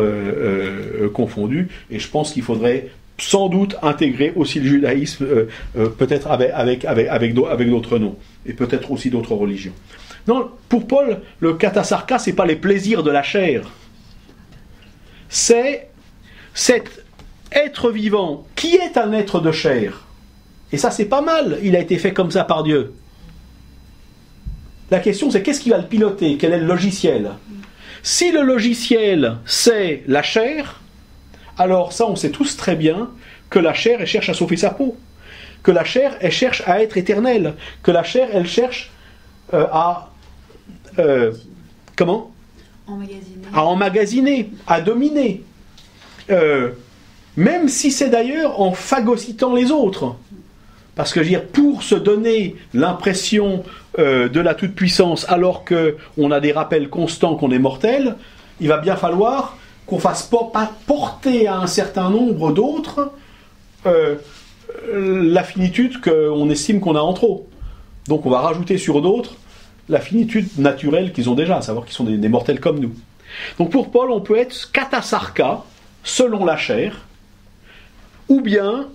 confondus. Et je pense qu'il faudrait sans doute intégrer aussi le judaïsme, peut-être avec d'autres noms, et peut-être aussi d'autres religions. Non, pour Paul, le katasarka, c'est pas les plaisirs de la chair. C'est cet être vivant qui est un être de chair. Et ça, c'est pas mal. Il a été fait comme ça par Dieu. La question, c'est qu'est-ce qui va le piloter? Quel est le logiciel? Si le logiciel, c'est la chair, alors ça, on sait tous très bien que la chair, elle cherche à sauver sa peau. Que la chair, elle cherche à être éternelle. Que la chair, elle cherche à emmagasiner, à dominer. Même si c'est d'ailleurs en phagocytant les autres. Parce que je veux dire, pour se donner l'impression de la toute-puissance, alors qu'on a des rappels constants qu'on est mortel, il va bien falloir qu'on fasse pas porter à un certain nombre d'autres la finitude qu'on estime qu'on a en trop. Donc on va rajouter sur d'autres la finitude naturelle qu'ils ont déjà, à savoir qu'ils sont des mortels comme nous. Donc pour Paul, on peut être katasarka, selon la chair, ou bien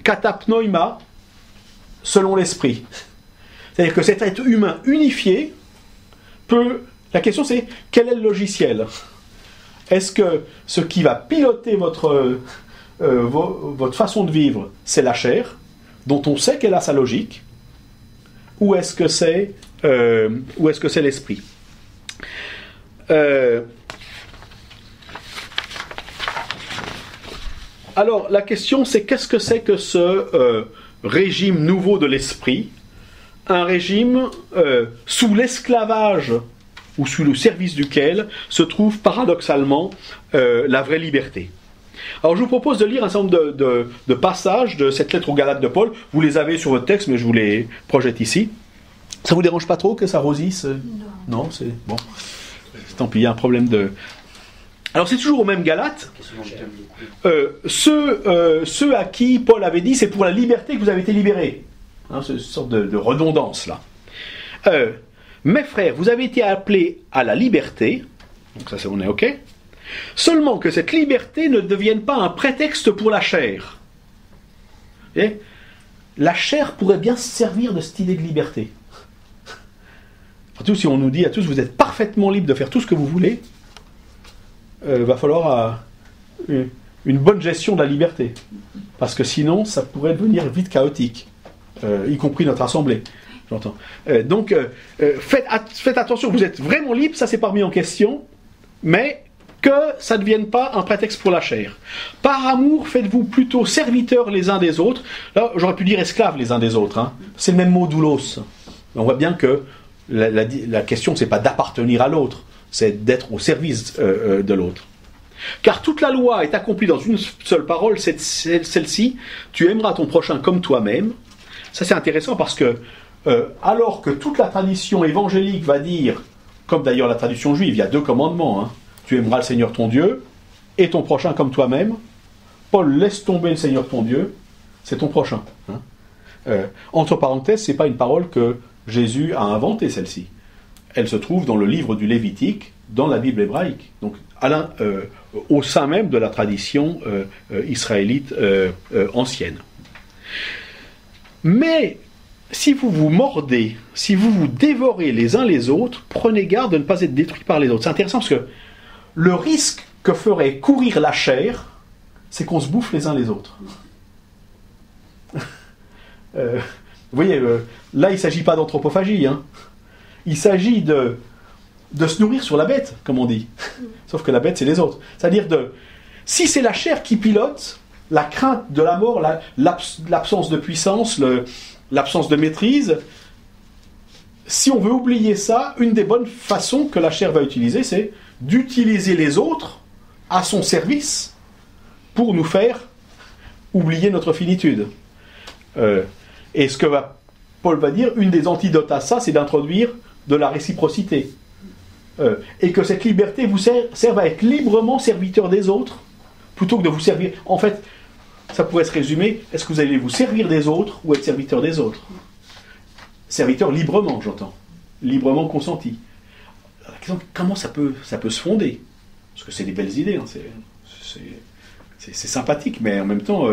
katapnoima, selon l'esprit. C'est-à-dire que cet être humain unifié peut... La question c'est, quel est le logiciel? Est-ce que ce qui va piloter votre façon de vivre, c'est la chair, dont on sait qu'elle a sa logique, ou est-ce que c'est l'esprit? Alors, la question, c'est qu'est-ce que c'est que ce régime nouveau de l'esprit? Un régime sous l'esclavage ou sous le service duquel se trouve paradoxalement la vraie liberté. Alors, je vous propose de lire un certain nombre de passages de cette lettre aux Galates de Paul. Vous les avez sur votre texte, mais je vous les projette ici. Ça vous dérange pas trop que ça rosisse? Non, c'est bon. Tant pis, il y a un problème de... Alors c'est toujours au même Galates. Ceux à qui Paul avait dit, c'est pour la liberté que vous avez été libérés. Hein, c'est une sorte de redondance là. Mes frères, vous avez été appelés à la liberté. Donc ça, on est OK. Seulement que cette liberté ne devienne pas un prétexte pour la chair. Et la chair pourrait bien se servir de cette idée de liberté. Surtout si on nous dit à tous, vous êtes parfaitement libres de faire tout ce que vous voulez, va falloir une bonne gestion de la liberté. Parce que sinon, ça pourrait devenir vite chaotique, y compris notre assemblée. J'entends. Donc, faites attention, vous êtes vraiment libres, ça c'est pas remis en question, mais que ça ne devienne pas un prétexte pour la chair. Par amour, faites-vous plutôt serviteurs les uns des autres. Là, j'aurais pu dire esclaves les uns des autres. Hein. C'est le même mot doulos. On voit bien que la question, c'est pas d'appartenir à l'autre, c'est d'être au service de l'autre. Car toute la loi est accomplie dans une seule parole, c'est celle-ci, tu aimeras ton prochain comme toi-même. Ça c'est intéressant parce que, alors que toute la tradition évangélique va dire, comme d'ailleurs la tradition juive, il y a 2 commandements, hein, tu aimeras le Seigneur ton Dieu et ton prochain comme toi-même. Paul laisse tomber le Seigneur ton Dieu, c'est ton prochain. Hein. Entre parenthèses, c'est pas une parole que Jésus a inventée, celle-ci. Elle se trouve dans le livre du Lévitique, dans la Bible hébraïque. Donc, au sein même de la tradition israélite ancienne. Mais, si vous vous mordez, si vous vous dévorez les uns les autres, prenez garde de ne pas être détruits par les autres. C'est intéressant parce que le risque que ferait courir la chair, c'est qu'on se bouffe les uns les autres. Vous voyez, là, il ne s'agit pas d'anthropophagie. Hein. Il s'agit de se nourrir sur la bête, comme on dit. Sauf que la bête, c'est les autres. C'est-à-dire, si c'est la chair qui pilote, la crainte de la mort, l'absence de puissance, l'absence de maîtrise, si on veut oublier ça, une des bonnes façons que la chair va utiliser, c'est d'utiliser les autres à son service pour nous faire oublier notre finitude. Et ce que va Paul va dire, une des antidotes à ça, c'est d'introduire de la réciprocité. Et que cette liberté vous serve à être librement serviteur des autres, plutôt que de vous servir. En fait, ça pourrait se résumer, est-ce que vous allez vous servir des autres ou être serviteur des autres? Serviteur librement, j'entends. Librement consenti. La question, comment ça peut se fonder? Parce que c'est des belles idées, hein, c'est sympathique, mais en même temps,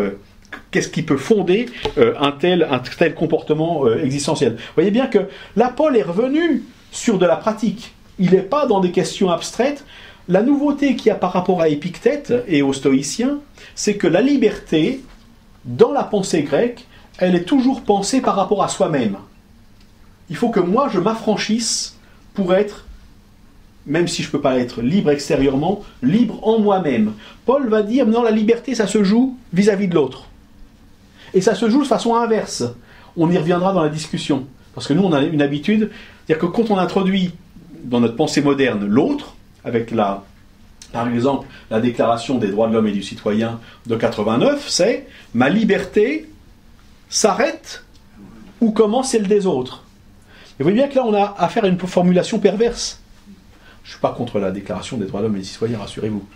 qu'est-ce qui peut fonder un tel comportement existentiel? Vous voyez bien que là, Paul est revenu sur de la pratique. Il n'est pas dans des questions abstraites. La nouveauté qu'il y a par rapport à Épictète et aux stoïciens, c'est que la liberté, dans la pensée grecque, elle est toujours pensée par rapport à soi-même. Il faut que moi, je m'affranchisse pour être, même si je ne peux pas être libre extérieurement, libre en moi-même. Paul va dire, non, la liberté, ça se joue vis-à-vis de l'autre. Et ça se joue de façon inverse. On y reviendra dans la discussion. Parce que nous, on a une habitude, c'est-à-dire que quand on introduit dans notre pensée moderne l'autre, avec par exemple la Déclaration des droits de l'homme et du citoyen de 89, c'est « ma liberté s'arrête ou commence celle des autres ». Et vous voyez bien que là, on a affaire à une formulation perverse. Je ne suis pas contre la Déclaration des droits de l'homme et du citoyen, rassurez-vous.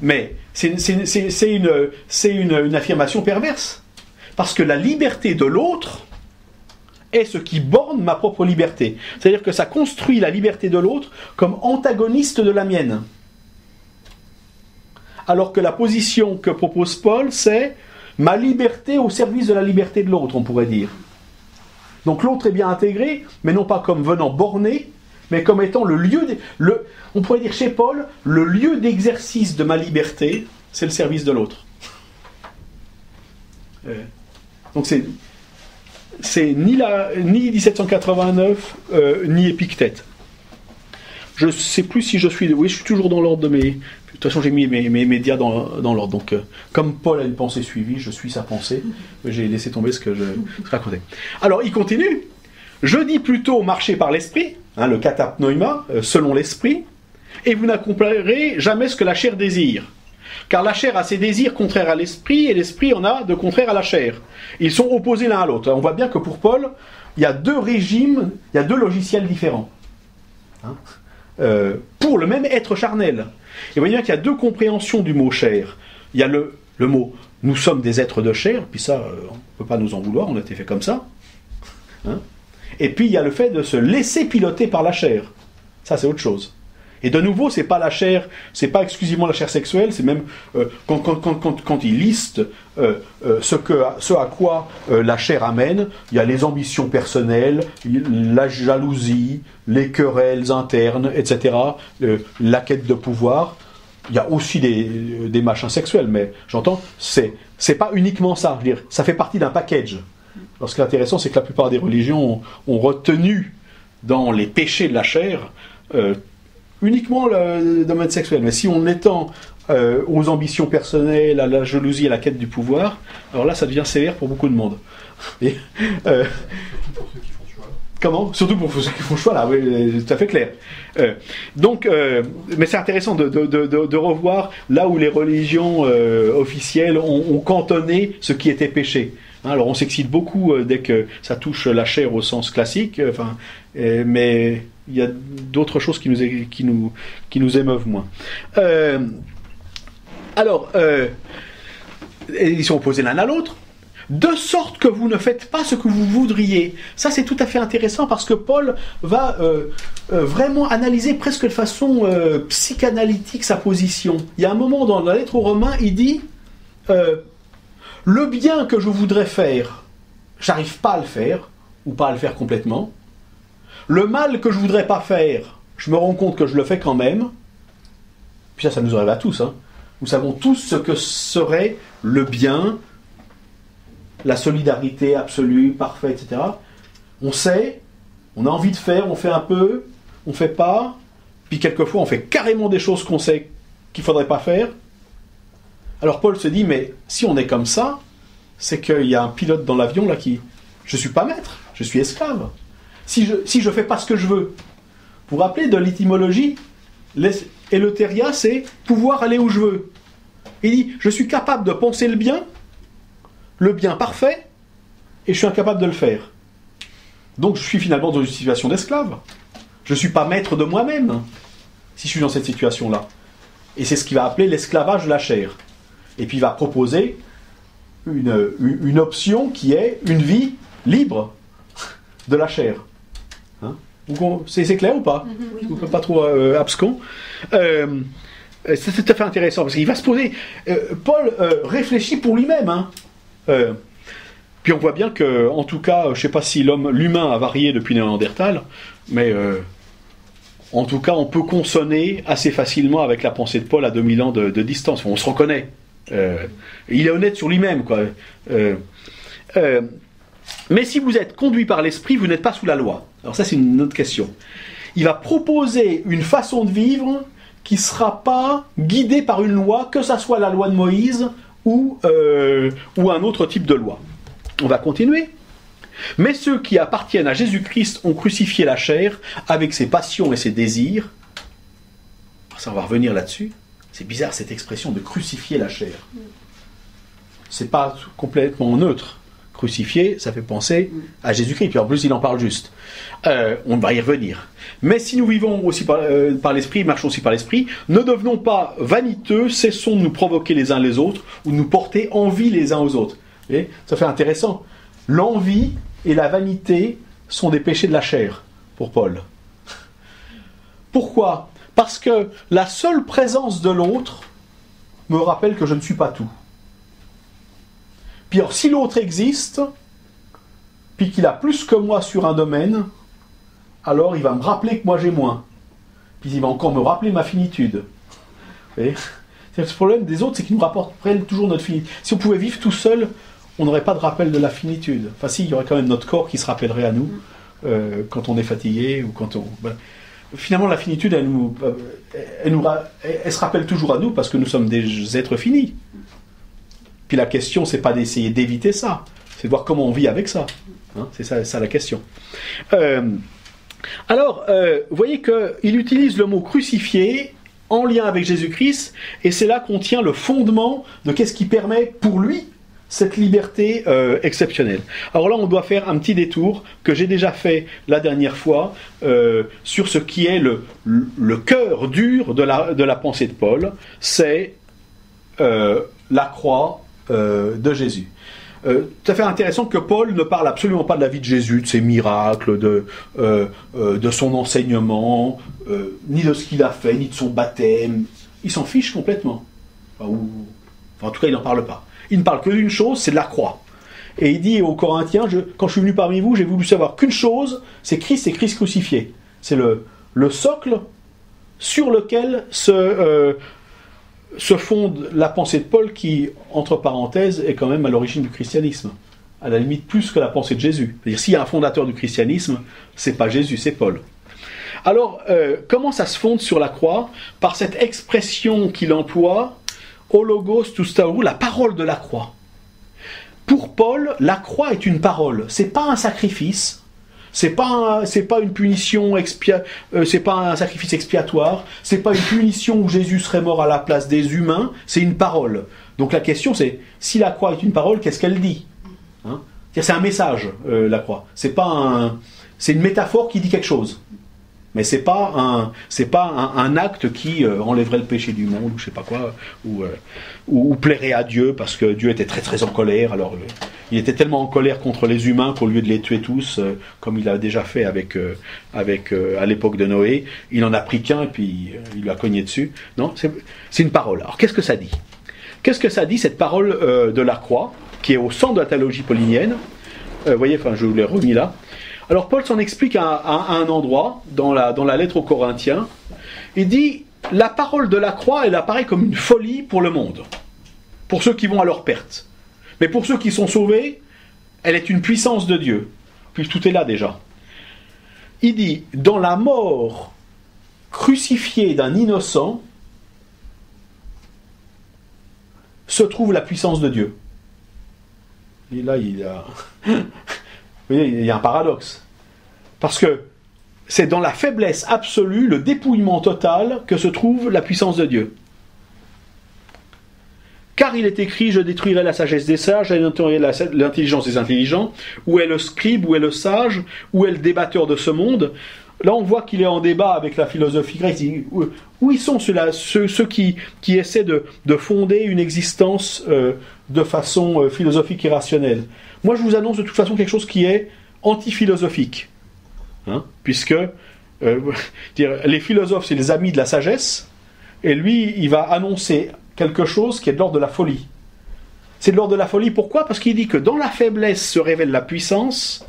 Mais c'est une affirmation perverse. Parce que la liberté de l'autre est ce qui borne ma propre liberté. C'est-à-dire que ça construit la liberté de l'autre comme antagoniste de la mienne. Alors que la position que propose Paul, c'est ma liberté au service de la liberté de l'autre, on pourrait dire. Donc l'autre est bien intégré, mais non pas comme venant borner, mais comme étant le lieu... on pourrait dire chez Paul, le lieu d'exercice de ma liberté, c'est le service de l'autre. Donc c'est ni 1789, ni Épictète. Je ne sais plus si je suis... Oui, je suis toujours dans l'ordre de mes... De toute façon, j'ai mis mes médias dans l'ordre. Donc, comme Paul a une pensée suivie, je suis sa pensée. J'ai laissé tomber ce que je racontais. Alors, il continue. Je dis plutôt marcher par l'esprit, hein, le katapneuma, selon l'esprit, et vous n'accomplirez jamais ce que la chair désire. Car la chair a ses désirs contraires à l'esprit, et l'esprit en a de contraires à la chair. Ils sont opposés l'un à l'autre. On voit bien que pour Paul, il y a deux régimes, il y a deux logiciels différents. Hein, pour le même être charnel. Et vous voyez bien qu'il y a deux compréhensions du mot chair. Il y a le mot « nous sommes des êtres de chair », puis ça, on ne peut pas nous en vouloir, on a été fait comme ça. Hein, et puis il y a le fait de se laisser piloter par la chair. Ça, c'est autre chose. Et de nouveau, c'est pas la chair, c'est pas exclusivement la chair sexuelle, c'est même quand il liste ce à quoi la chair amène, il y a les ambitions personnelles, la jalousie, les querelles internes, etc., la quête de pouvoir. Il y a aussi des machins sexuels, mais j'entends, c'est pas uniquement ça. Je veux dire, ça fait partie d'un package. Alors, ce qui est intéressant, c'est que la plupart des religions ont retenu dans les péchés de la chair uniquement le domaine sexuel. Mais si on étend aux ambitions personnelles, à la jalousie, à la quête du pouvoir, alors là, ça devient sévère pour beaucoup de monde. Et, comment ? Surtout pour ceux qui font le choix, là, oui, c'est tout à fait clair. Mais c'est intéressant de revoir là où les religions officielles ont cantonné ce qui était péché. Alors on s'excite beaucoup dès que ça touche la chair au sens classique, mais il y a d'autres choses qui nous émeuvent moins. Ils sont opposés l'un à l'autre, de sorte que vous ne faites pas ce que vous voudriez. Ça c'est tout à fait intéressant parce que Paul va vraiment analyser presque de façon psychanalytique sa position. Il y a un moment dans la lettre aux Romains, il dit... le bien que je voudrais faire, j'arrive pas à le faire, ou pas à le faire complètement. Le mal que je voudrais pas faire, je me rends compte que je le fais quand même. Puis ça nous arrive à tous. Hein. Nous savons tous ce que serait le bien, la solidarité absolue, parfaite, etc. On sait, on a envie de faire, on fait un peu, on fait pas. Puis quelquefois, on fait carrément des choses qu'on sait qu'il faudrait pas faire. Alors Paul se dit, mais si on est comme ça, c'est qu'il y a un pilote dans l'avion là qui... Je ne suis pas maître, je suis esclave. Si je fais pas ce que je veux. Vous vous rappelez de l'étymologie, Eleutheria, c'est pouvoir aller où je veux. Il dit, je suis capable de penser le bien parfait, et je suis incapable de le faire. Donc je suis finalement dans une situation d'esclave. Je ne suis pas maître de moi-même si je suis dans cette situation-là. Et c'est ce qu'il va appeler l'esclavage de la chair. Et puis il va proposer une option qui est une vie libre de la chair. Hein? C'est clair ou pas? Oui. Vous ne pas trop abscons. C'est tout à fait intéressant parce qu'il va se poser. Paul réfléchit pour lui-même. Hein? Puis on voit bien que, en tout cas, je ne sais pas si l'humain a varié depuis Néandertal, mais en tout cas, on peut consonner assez facilement avec la pensée de Paul à 2000 ans de distance. On se reconnaît. Il est honnête sur lui-même, quoi. Mais si vous êtes conduit par l'esprit, vous n'êtes pas sous la loi. Alors ça, c'est une autre question. Il va proposer une façon de vivre qui ne sera pas guidée par une loi, que ça soit la loi de Moïse ou un autre type de loi. On va continuer. Mais ceux qui appartiennent à Jésus-Christ ont crucifié la chair avec ses passions et ses désirs. Ça, on va revenir là-dessus. C'est bizarre cette expression de crucifier la chair. C'est pas complètement neutre. Crucifié, ça fait penser à Jésus-Christ. Puis en plus, il en parle juste. On va y revenir. Mais si nous vivons aussi par l'esprit, marchons aussi par l'esprit, ne devenons pas vaniteux, cessons de nous provoquer les uns les autres ou de nous porter envie les uns aux autres. Vous voyez, ça fait intéressant. L'envie et la vanité sont des péchés de la chair pour Paul. Pourquoi ? Parce que la seule présence de l'autre me rappelle que je ne suis pas tout. Puis alors, si l'autre existe, puis qu'il a plus que moi sur un domaine, alors il va me rappeler que moi j'ai moins. Puis il va encore me rappeler ma finitude. Vous voyez ? Le problème des autres, c'est qu'ils nous rappellent toujours notre finitude. Si on pouvait vivre tout seul, on n'aurait pas de rappel de la finitude. Enfin si, il y aurait quand même notre corps qui se rappellerait à nous quand on est fatigué ou quand on... Voilà. Finalement, la finitude, elle se rappelle toujours à nous parce que nous sommes des êtres finis. Puis la question, c'est pas d'essayer d'éviter ça, c'est de voir comment on vit avec ça. Hein, c'est ça la question. Alors, vous voyez qu'il utilise le mot crucifié en lien avec Jésus-Christ, et c'est là qu'on tient le fondement de qu'est-ce qui permet pour lui cette liberté exceptionnelle. Alors là, on doit faire un petit détour que j'ai déjà fait la dernière fois sur ce qui est le cœur dur de la pensée de Paul, c'est la croix de Jésus. Tout à fait intéressant que Paul ne parle absolument pas de la vie de Jésus, de ses miracles, de son enseignement, ni de ce qu'il a fait, ni de son baptême. Il s'en fiche complètement. Enfin, en tout cas, il n'en parle pas. Il ne parle que d'une chose, c'est de la croix. Et il dit aux Corinthiens, quand je suis venu parmi vous, j'ai voulu savoir qu'une chose, c'est Christ et Christ crucifié. C'est le socle sur lequel se fonde la pensée de Paul qui, entre parenthèses, est quand même à l'origine du christianisme. À la limite, plus que la pensée de Jésus. C'est-à-dire, s'il y a un fondateur du christianisme, c'est pas Jésus, c'est Paul. Alors, comment ça se fonde sur la croix ? Par cette expression qu'il emploie, « Logos tou staurou », la parole de la croix. Pour Paul, la croix est une parole. C'est pas un sacrifice. C'est pas une punition c'est pas un sacrifice expiatoire. C'est pas une punition où Jésus serait mort à la place des humains. C'est une parole. Donc la question c'est, si la croix est une parole, qu'est-ce qu'elle dit ? Hein ? C'est un message, la croix. C'est une métaphore qui dit quelque chose. Mais c'est pas un acte qui enlèverait le péché du monde ou je sais pas quoi, ou plairait à Dieu parce que Dieu était très très en colère. Alors il était tellement en colère contre les humains qu'au lieu de les tuer tous, comme il a déjà fait avec à l'époque de Noé, il en a pris qu'un et puis il lui a cogné dessus. Non, c'est une parole. Alors qu'est-ce que ça dit ? Qu'est-ce que ça dit cette parole de la croix qui est au centre de la théologie paulinienne ? Vous voyez, enfin je vous l'ai remis là. Alors Paul s'en explique à un endroit, dans la lettre aux Corinthiens. Il dit, la parole de la croix, elle apparaît comme une folie pour le monde, pour ceux qui vont à leur perte. Mais pour ceux qui sont sauvés, elle est une puissance de Dieu. Puis tout est là déjà. Il dit, dans la mort crucifiée d'un innocent, se trouve la puissance de Dieu. Et là, vous voyez, il y a un paradoxe. Parce que c'est dans la faiblesse absolue, le dépouillement total, que se trouve la puissance de Dieu. Car il est écrit, je détruirai la sagesse des sages, je détruirai l'intelligence des intelligents. Où est le scribe, où est le sage, où est le débatteur de ce monde? Là, on voit qu'il est en débat avec la philosophie grecque. Où ils sont ceux qui essaient de fonder une existence de façon philosophique et rationnelle? Moi, je vous annonce de toute façon quelque chose qui est anti-philosophique. Hein, puisque les philosophes, c'est les amis de la sagesse, et lui, il va annoncer quelque chose qui est de l'ordre de la folie. C'est de l'ordre de la folie, pourquoi? Parce qu'il dit que dans la faiblesse se révèle la puissance,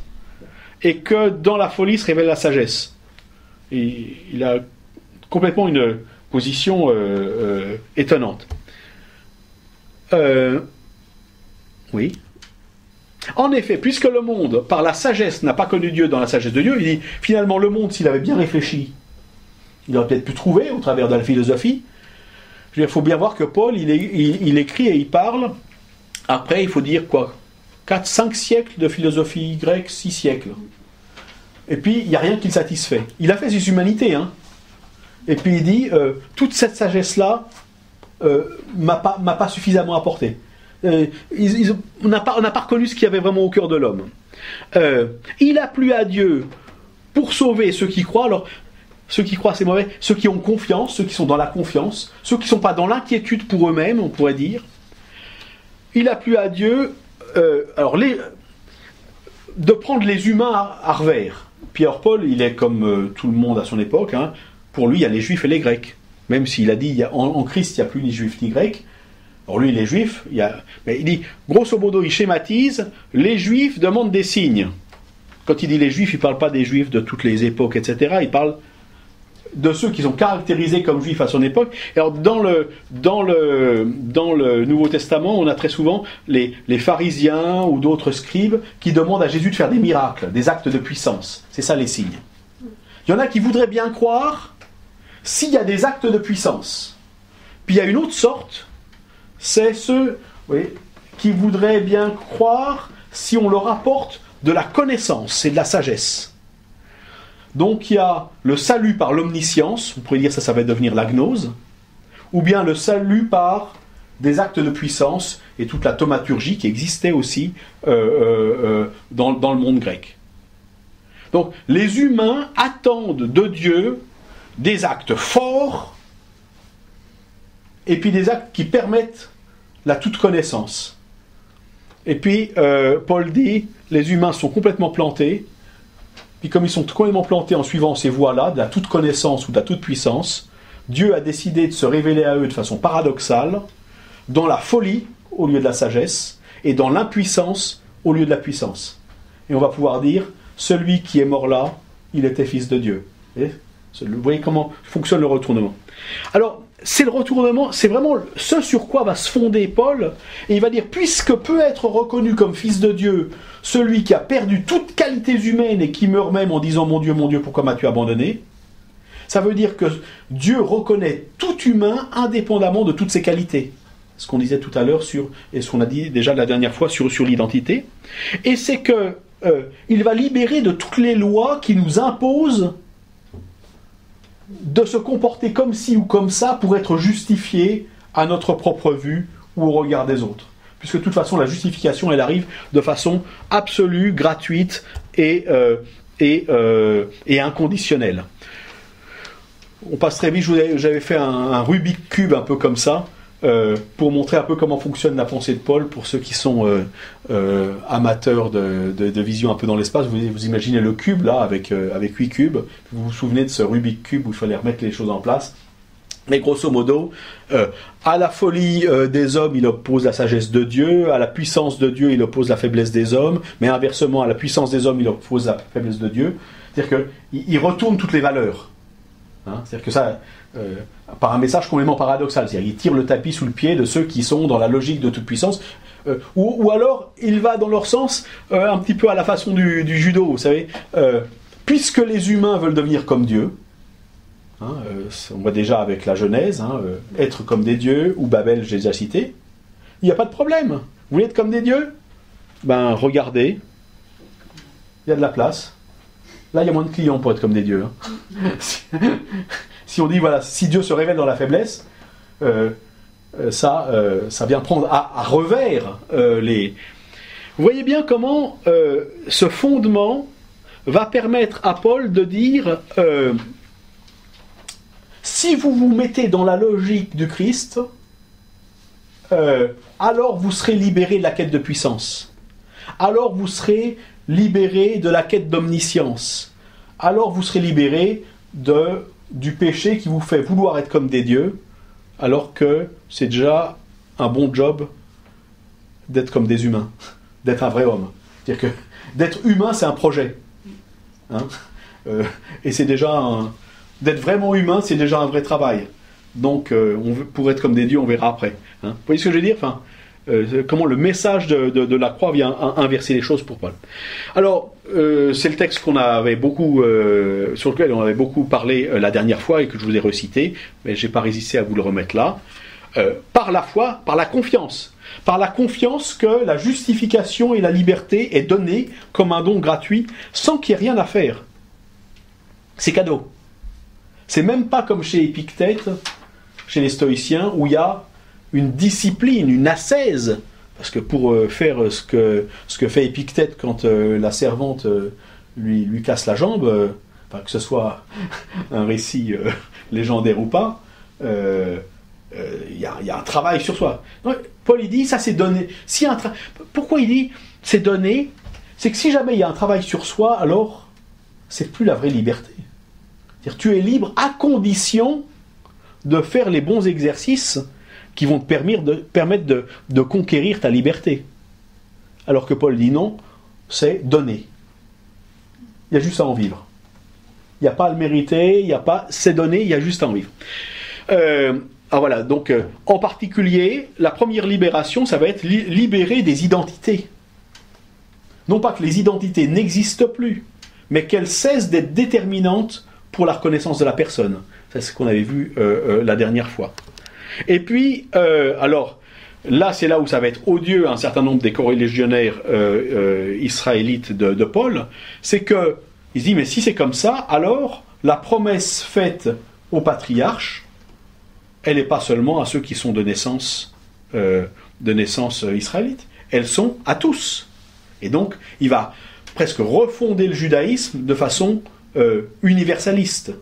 et que dans la folie se révèle la sagesse. Et il a complètement une position étonnante. Oui. En effet, puisque le monde, par la sagesse, n'a pas connu Dieu dans la sagesse de Dieu, il dit, finalement, le monde, s'il avait bien réfléchi, il aurait peut-être pu trouver, au travers de la philosophie. Je veux dire, il faut bien voir que Paul, il écrit et il parle. Après, il faut dire quoi? 4-5 siècles de philosophie grecque, 6 siècles. Et puis, il n'y a rien qui le satisfait. Il a fait ses humanités, hein. Et puis, il dit, toute cette sagesse-là m'a pas suffisamment apporté. On n'a pas reconnu ce qu'il y avait vraiment au cœur de l'homme. Il a plu à Dieu pour sauver ceux qui croient. Alors, ceux qui croient, c'est mauvais. Ceux qui ont confiance, ceux qui sont dans la confiance, ceux qui ne sont pas dans l'inquiétude pour eux-mêmes, on pourrait dire. Il a plu à Dieu de prendre les humains à revers. Puis alors Paul, il est comme tout le monde à son époque. Hein. Pour lui, il y a les juifs et les grecs. Même s'il a dit en Christ, il n'y a plus ni juifs ni grecs. Alors lui, il est juif. Mais il dit, grosso modo, il schématise, les juifs demandent des signes. Quand il dit les juifs, il ne parle pas des juifs de toutes les époques, etc. Il parle de ceux qui sont caractérisés comme juifs à son époque. Alors dans le Nouveau Testament, on a très souvent les pharisiens ou d'autres scribes qui demandent à Jésus de faire des miracles, des actes de puissance. C'est ça les signes. Il y en a qui voudraient bien croire s'il y a des actes de puissance. Puis il y a une autre sorte, c'est ceux qui voudraient bien croire si on leur apporte de la connaissance et de la sagesse. Donc il y a le salut par l'omniscience, vous pourriez dire ça va devenir la gnose, ou bien le salut par des actes de puissance et toute la thaumaturgie qui existait aussi dans le monde grec. Donc les humains attendent de Dieu des actes forts et puis des actes qui permettent la toute connaissance. Et puis Paul dit, les humains sont complètement plantés. Puis comme ils sont complètement plantés en suivant ces voies-là, de la toute connaissance ou de la toute puissance, Dieu a décidé de se révéler à eux de façon paradoxale, dans la folie au lieu de la sagesse, et dans l'impuissance au lieu de la puissance. Et on va pouvoir dire, celui qui est mort là, il était fils de Dieu. Vous voyez comment fonctionne le retournement. Alors, c'est le retournement, c'est vraiment ce sur quoi va se fonder Paul, et il va dire, puisque peut être reconnu comme fils de Dieu celui qui a perdu toutes qualités humaines et qui meurt même en disant mon Dieu, pourquoi m'as-tu abandonné? Ça veut dire que Dieu reconnaît tout humain indépendamment de toutes ses qualités. Ce qu'on disait tout à l'heure et ce qu'on a dit déjà la dernière fois sur l'identité. Et c'est que il va libérer de toutes les lois qui nous imposent de se comporter comme ci ou comme ça pour être justifié à notre propre vue ou au regard des autres. Puisque de toute façon, la justification, elle arrive de façon absolue, gratuite et inconditionnelle. On passe très vite, j'avais fait un Rubik Cube un peu comme ça, pour montrer un peu comment fonctionne la pensée de Paul, pour ceux qui sont amateurs de vision un peu dans l'espace. Vous imaginez le cube là, avec 8 cubes, vous vous souvenez de ce Rubik Cube où il fallait remettre les choses en place. Mais grosso modo, à la folie des hommes, il oppose la sagesse de Dieu, à la puissance de Dieu, il oppose la faiblesse des hommes, mais inversement, à la puissance des hommes, il oppose la faiblesse de Dieu. C'est-à-dire qu'il retourne toutes les valeurs. Hein, c'est-à-dire que ça, par un message complètement paradoxal, c'est-à-dire qu'il tire le tapis sous le pied de ceux qui sont dans la logique de toute puissance, ou alors il va dans leur sens un petit peu à la façon du judo, vous savez, puisque les humains veulent devenir comme Dieu. Hein, on voit déjà avec la Genèse, être comme des dieux, ou Babel, j'ai déjà cité. Il n'y a pas de problème. Vous voulez être comme des dieux? Ben, regardez. Il y a de la place. Là, il y a moins de clients pour être comme des dieux. Hein. Si on dit, voilà, si Dieu se révèle dans la faiblesse, ça vient prendre à revers les... Vous voyez bien comment ce fondement va permettre à Paul de dire si vous vous mettez dans la logique du Christ, alors vous serez libéré de la quête de puissance. Alors vous serez libéré de la quête d'omniscience. Alors vous serez libéré du péché qui vous fait vouloir être comme des dieux, alors que c'est déjà un bon job d'être comme des humains, d'être un vrai homme. C'est-à-dire que d'être humain, c'est un projet. Hein, et c'est déjà d'être vraiment humain, c'est déjà un vrai travail. Donc, pour être comme des dieux, on verra après. Hein. Vous voyez ce que je veux dire ? Enfin, comment le message de la croix vient inverser les choses pour Paul. Alors, c'est le texte qu'on avait beaucoup, sur lequel on avait beaucoup parlé la dernière fois et que je vous ai recité, mais je n'ai pas résisté à vous le remettre là. Par la foi, par la confiance. Par la confiance que la justification et la liberté est donnée comme un don gratuit, sans qu'il n'y ait rien à faire. C'est cadeau. C'est même pas comme chez Épictète, chez les stoïciens, où il y a une discipline, une ascèse. Parce que pour faire ce que fait Épictète quand la servante lui casse la jambe, enfin, que ce soit un récit légendaire ou pas, il y a un travail sur soi. Donc, Paul il dit, ça c'est donné. Pourquoi il dit c'est donné ? C'est que si jamais il y a un travail sur soi, alors c'est plus la vraie liberté. C'est-à-dire, tu es libre à condition de faire les bons exercices qui vont te permettre de conquérir ta liberté. Alors que Paul dit non, c'est donner. Il y a juste à en vivre. Il n'y a pas à le mériter, il n'y a pas, c'est donné, il y a juste à en vivre. Voilà, donc en particulier, la première libération, ça va être libérer des identités. Non pas que les identités n'existent plus, mais qu'elles cessent d'être déterminantes pour la reconnaissance de la personne. C'est ce qu'on avait vu la dernière fois. Et puis, alors, là, c'est là où ça va être odieux à un certain nombre des corélégionnaires israélites de Paul, c'est que, il se dit, mais si c'est comme ça, alors la promesse faite au patriarche, elle n'est pas seulement à ceux qui sont de naissance israélite, elles sont à tous. Et donc, il va presque refonder le judaïsme de façon universaliste.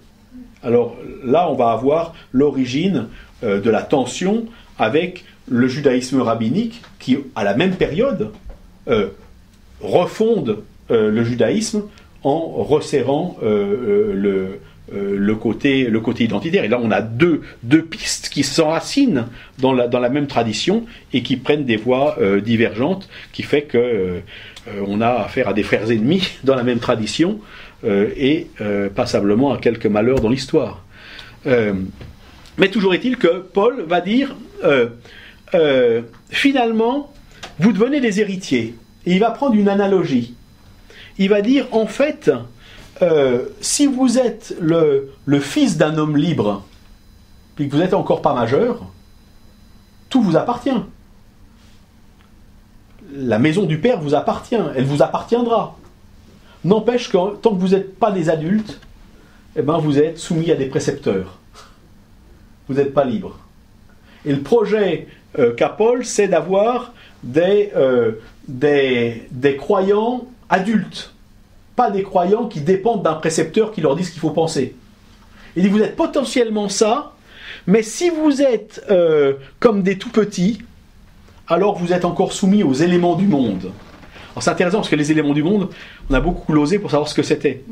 Alors là, on va avoir l'origine de la tension avec le judaïsme rabbinique qui, à la même période, refonde le judaïsme en resserrant le côté identitaire. Et là, on a deux pistes qui s'enracinent dans la même tradition et qui prennent des voies divergentes, qui fait que on a affaire à des frères ennemis dans la même tradition et passablement à quelques malheurs dans l'histoire. Mais toujours est-il que Paul va dire finalement, vous devenez des héritiers. Et il va prendre une analogie. Il va dire, en fait, si vous êtes le fils d'un homme libre, puis que vous n'êtes encore pas majeur, tout vous appartient. La maison du Père vous appartient, elle vous appartiendra. N'empêche que tant que vous n'êtes pas des adultes, eh ben, vous êtes soumis à des précepteurs. Vous n'êtes pas libre. Et le projet qu'a Paul, c'est d'avoir des croyants adultes, pas des croyants qui dépendent d'un précepteur qui leur dit ce qu'il faut penser. Il dit, vous êtes potentiellement ça, mais si vous êtes comme des tout-petits, alors vous êtes encore soumis aux éléments du monde. Alors c'est intéressant parce que les éléments du monde, on a beaucoup glosé pour savoir ce que c'était.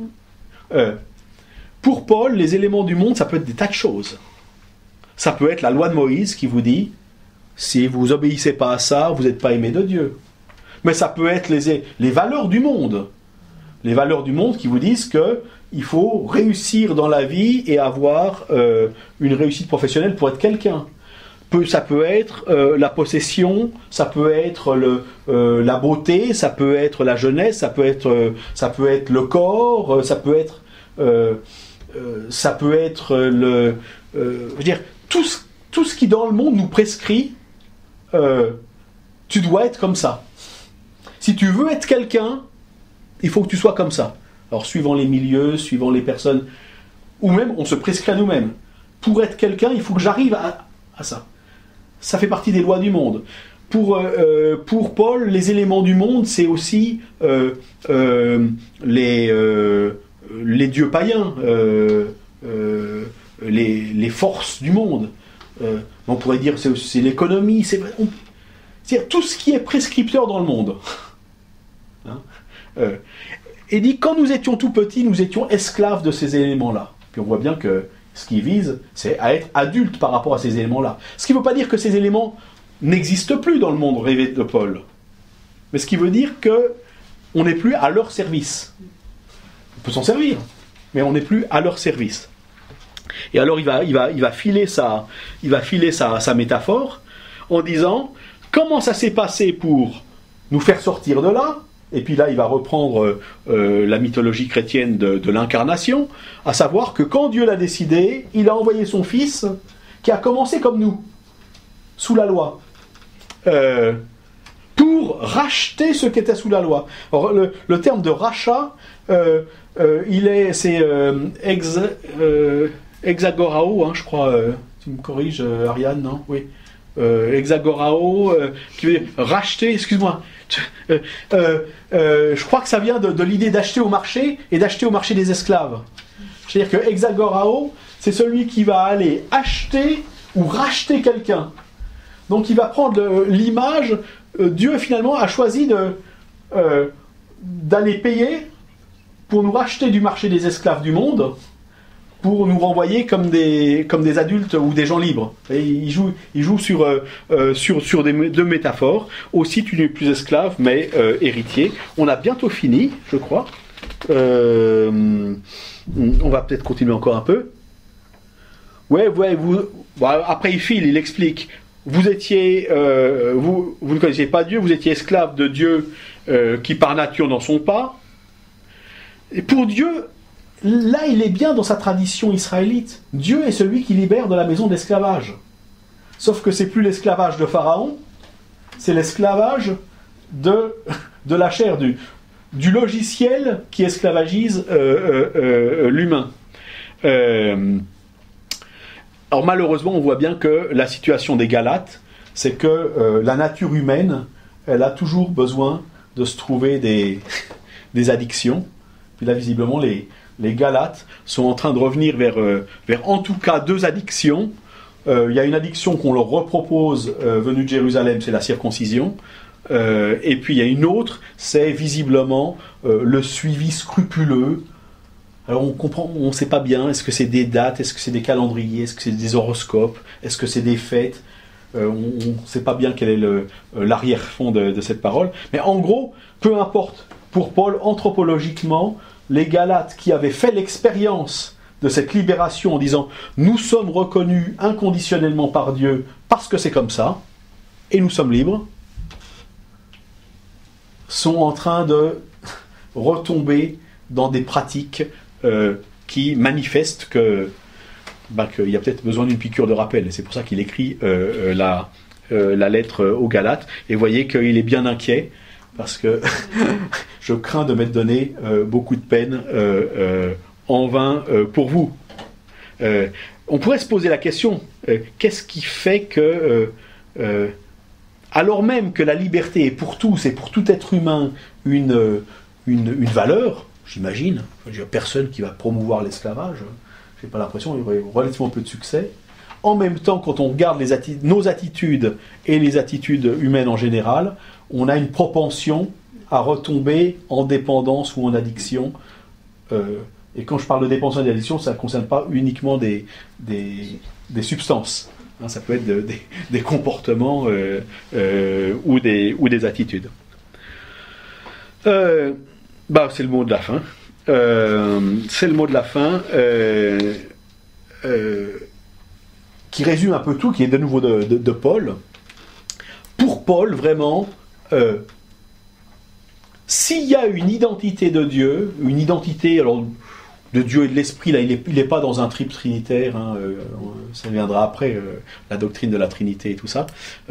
Pour Paul, les éléments du monde, ça peut être des tas de choses. Ça peut être la loi de Moïse qui vous dit, si vous obéissez pas à ça, vous n'êtes pas aimé de Dieu. Mais ça peut être les valeurs du monde. Les valeurs du monde qui vous disent qu'il faut réussir dans la vie et avoir une réussite professionnelle pour être quelqu'un. Ça peut être la possession, ça peut être la beauté, ça peut être la jeunesse, ça peut être le corps, ça peut être je veux dire, tout ce qui dans le monde nous prescrit, tu dois être comme ça. Si tu veux être quelqu'un, il faut que tu sois comme ça. Alors, suivant les milieux, suivant les personnes, ou même on se prescrit à nous-mêmes. Pour être quelqu'un, il faut que j'arrive à ça. ça fait partie des lois du monde. Pour Paul, les éléments du monde, c'est aussi les dieux païens, les forces du monde. On pourrait dire c'est l'économie, c'est tout ce qui est prescripteur dans le monde. Hein, et dit, quand nous étions tout petits, nous étions esclaves de ces éléments-là. Puis on voit bien que ce qu'il vise, c'est à être adulte par rapport à ces éléments-là. Ce qui ne veut pas dire que ces éléments n'existent plus dans le monde rêvé de Paul. Mais ce qui veut dire qu'on n'est plus à leur service. On peut s'en servir, mais on n'est plus à leur service. Et alors il va filer sa métaphore en disant comment ça s'est passé pour nous faire sortir de là. Et puis là, il va reprendre la mythologie chrétienne de l'incarnation, à savoir que quand Dieu l'a décidé, il a envoyé son Fils, qui a commencé comme nous, sous la loi, pour racheter ce qui était sous la loi. Alors, le terme de rachat, c'est exagorao, hein, je crois. Tu me corriges, Ariane, non? Oui. Exagorao, qui veut dire racheter, excuse-moi. Je crois que ça vient de l'idée d'acheter au marché et d'acheter au marché des esclaves. C'est-à-dire que exagorao, c'est celui qui va aller acheter ou racheter quelqu'un. Donc il va prendre l'image, Dieu finalement a choisi d'aller payer pour nous racheter du marché des esclaves du monde, pour nous renvoyer comme des adultes ou des gens libres. Et il joue sur deux métaphores. Aussi, tu n'es plus esclave, mais héritier. On a bientôt fini, je crois. On va peut-être continuer encore un peu. Après, il explique. Vous étiez, vous ne connaissiez pas Dieu, vous étiez esclave de Dieu qui par nature n'en sont pas. Et pour Dieu, là, il est bien dans sa tradition israélite. Dieu est celui qui libère de la maison d'esclavage. Sauf que c'est plus l'esclavage de Pharaon, c'est l'esclavage de la chair, du logiciel qui esclavagise l'humain. Alors malheureusement, on voit bien que la situation des Galates, c'est que la nature humaine, elle a toujours besoin de se trouver des addictions. Puis là, visiblement, les Galates sont en train de revenir vers en tout cas deux addictions. Il y a une addiction qu'on leur repropose venue de Jérusalem, c'est la circoncision. Et puis il y a une autre, c'est visiblement le suivi scrupuleux. Alors on ne sait pas bien, est-ce que c'est des dates, est-ce que c'est des calendriers, est-ce que c'est des horoscopes, est-ce que c'est des fêtes. On ne sait pas bien quel est l'arrière-fond de cette parole. Mais en gros, peu importe, pour Paul, anthropologiquement, les Galates qui avaient fait l'expérience de cette libération en disant « Nous sommes reconnus inconditionnellement par Dieu parce que c'est comme ça, et nous sommes libres », sont en train de retomber dans des pratiques qui manifestent qu'il y a peut-être besoin d'une piqûre de rappel. Et c'est pour ça qu'il écrit la lettre aux Galates. Et vous voyez qu'il est bien inquiet, parce que je crains de m'être donné beaucoup de peine en vain pour vous. On pourrait se poser la question, qu'est-ce qui fait que, alors même que la liberté est pour tous et pour tout être humain une valeur, j'imagine, personne qui va promouvoir l'esclavage, j'ai pas l'impression, il y aurait relativement peu de succès. En même temps, quand on regarde nos attitudes et les attitudes humaines en général, on a une propension à retomber en dépendance ou en addiction. Et quand je parle de dépendance et d'addiction, ça ne concerne pas uniquement des substances. Hein, ça peut être des comportements ou des attitudes. C'est le mot de la fin. C'est le mot de la fin qui résume un peu tout, qui est de nouveau de Paul. Pour Paul, vraiment, s'il y a une identité de Dieu, une identité alors, de Dieu et de l'Esprit, là, il n'est pas dans un trip trinitaire, hein, ça viendra après, la doctrine de la Trinité et tout ça.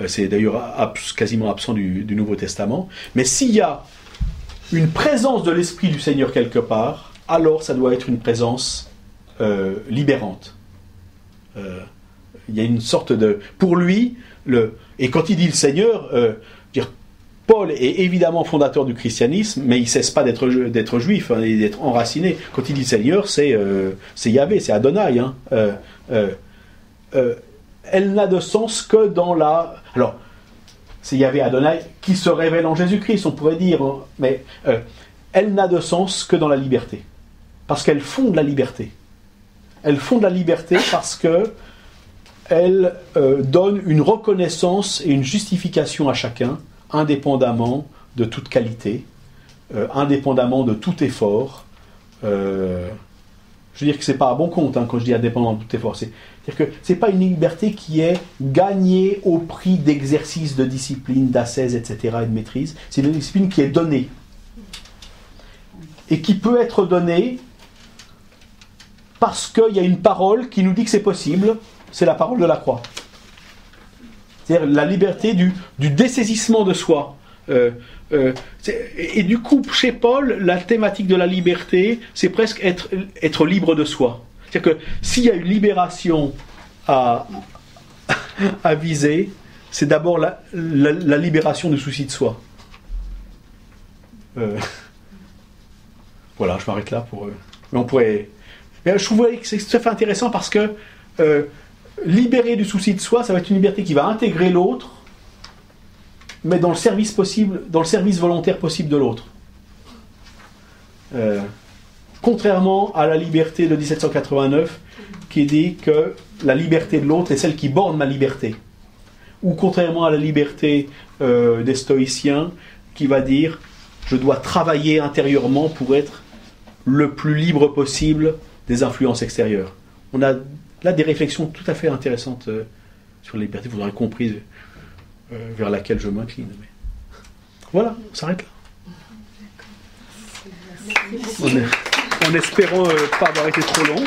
C'est d'ailleurs quasiment absent du Nouveau Testament. Mais s'il y a une présence de l'Esprit du Seigneur quelque part, alors ça doit être une présence libérante. il y a une sorte de... Pour lui, et quand il dit le Seigneur, Paul est évidemment fondateur du christianisme, mais il ne cesse pas d'être juif, et d'être enraciné. Quand il dit Seigneur, c'est Yahvé, c'est Adonai. Elle n'a de sens que dans la... Alors, c'est Yahvé Adonai qui se révèle en Jésus-Christ, on pourrait dire, mais elle n'a de sens que dans la liberté. Parce qu'elle fonde la liberté. Elle fonde la liberté parce que elle donne une reconnaissance et une justification à chacun, indépendamment de toute qualité, indépendamment de tout effort. Je veux dire que c'est pas à bon compte quand je dis indépendamment de tout effort. C'est-à-dire que c'est pas une liberté qui est gagnée au prix d'exercice, de discipline, d'ascèse, etc. et de maîtrise. C'est une discipline qui est donnée. Et qui peut être donnée parce qu'il y a une parole qui nous dit que c'est possible, c'est la parole de la croix. C'est-à-dire la liberté du dessaisissement de soi. Et du coup, chez Paul, la thématique de la liberté, c'est presque être libre de soi. C'est-à-dire que s'il y a une libération à viser, c'est d'abord la libération du souci de soi. Voilà, je m'arrête là pour... Mais on pourrait... Mais je trouve que c'est tout à fait intéressant parce que libérer du souci de soi, ça va être une liberté qui va intégrer l'autre, mais dans le service possible, dans le service volontaire possible de l'autre. Contrairement à la liberté de 1789, qui dit que la liberté de l'autre est celle qui borne ma liberté. Ou contrairement à la liberté des stoïciens, qui va dire je dois travailler intérieurement pour être le plus libre possible des influences extérieures. On a là des réflexions tout à fait intéressantes sur la liberté, vous aurez compris vers laquelle je m'incline. Mais... Voilà, on s'arrête là. En espérant pas avoir été trop long.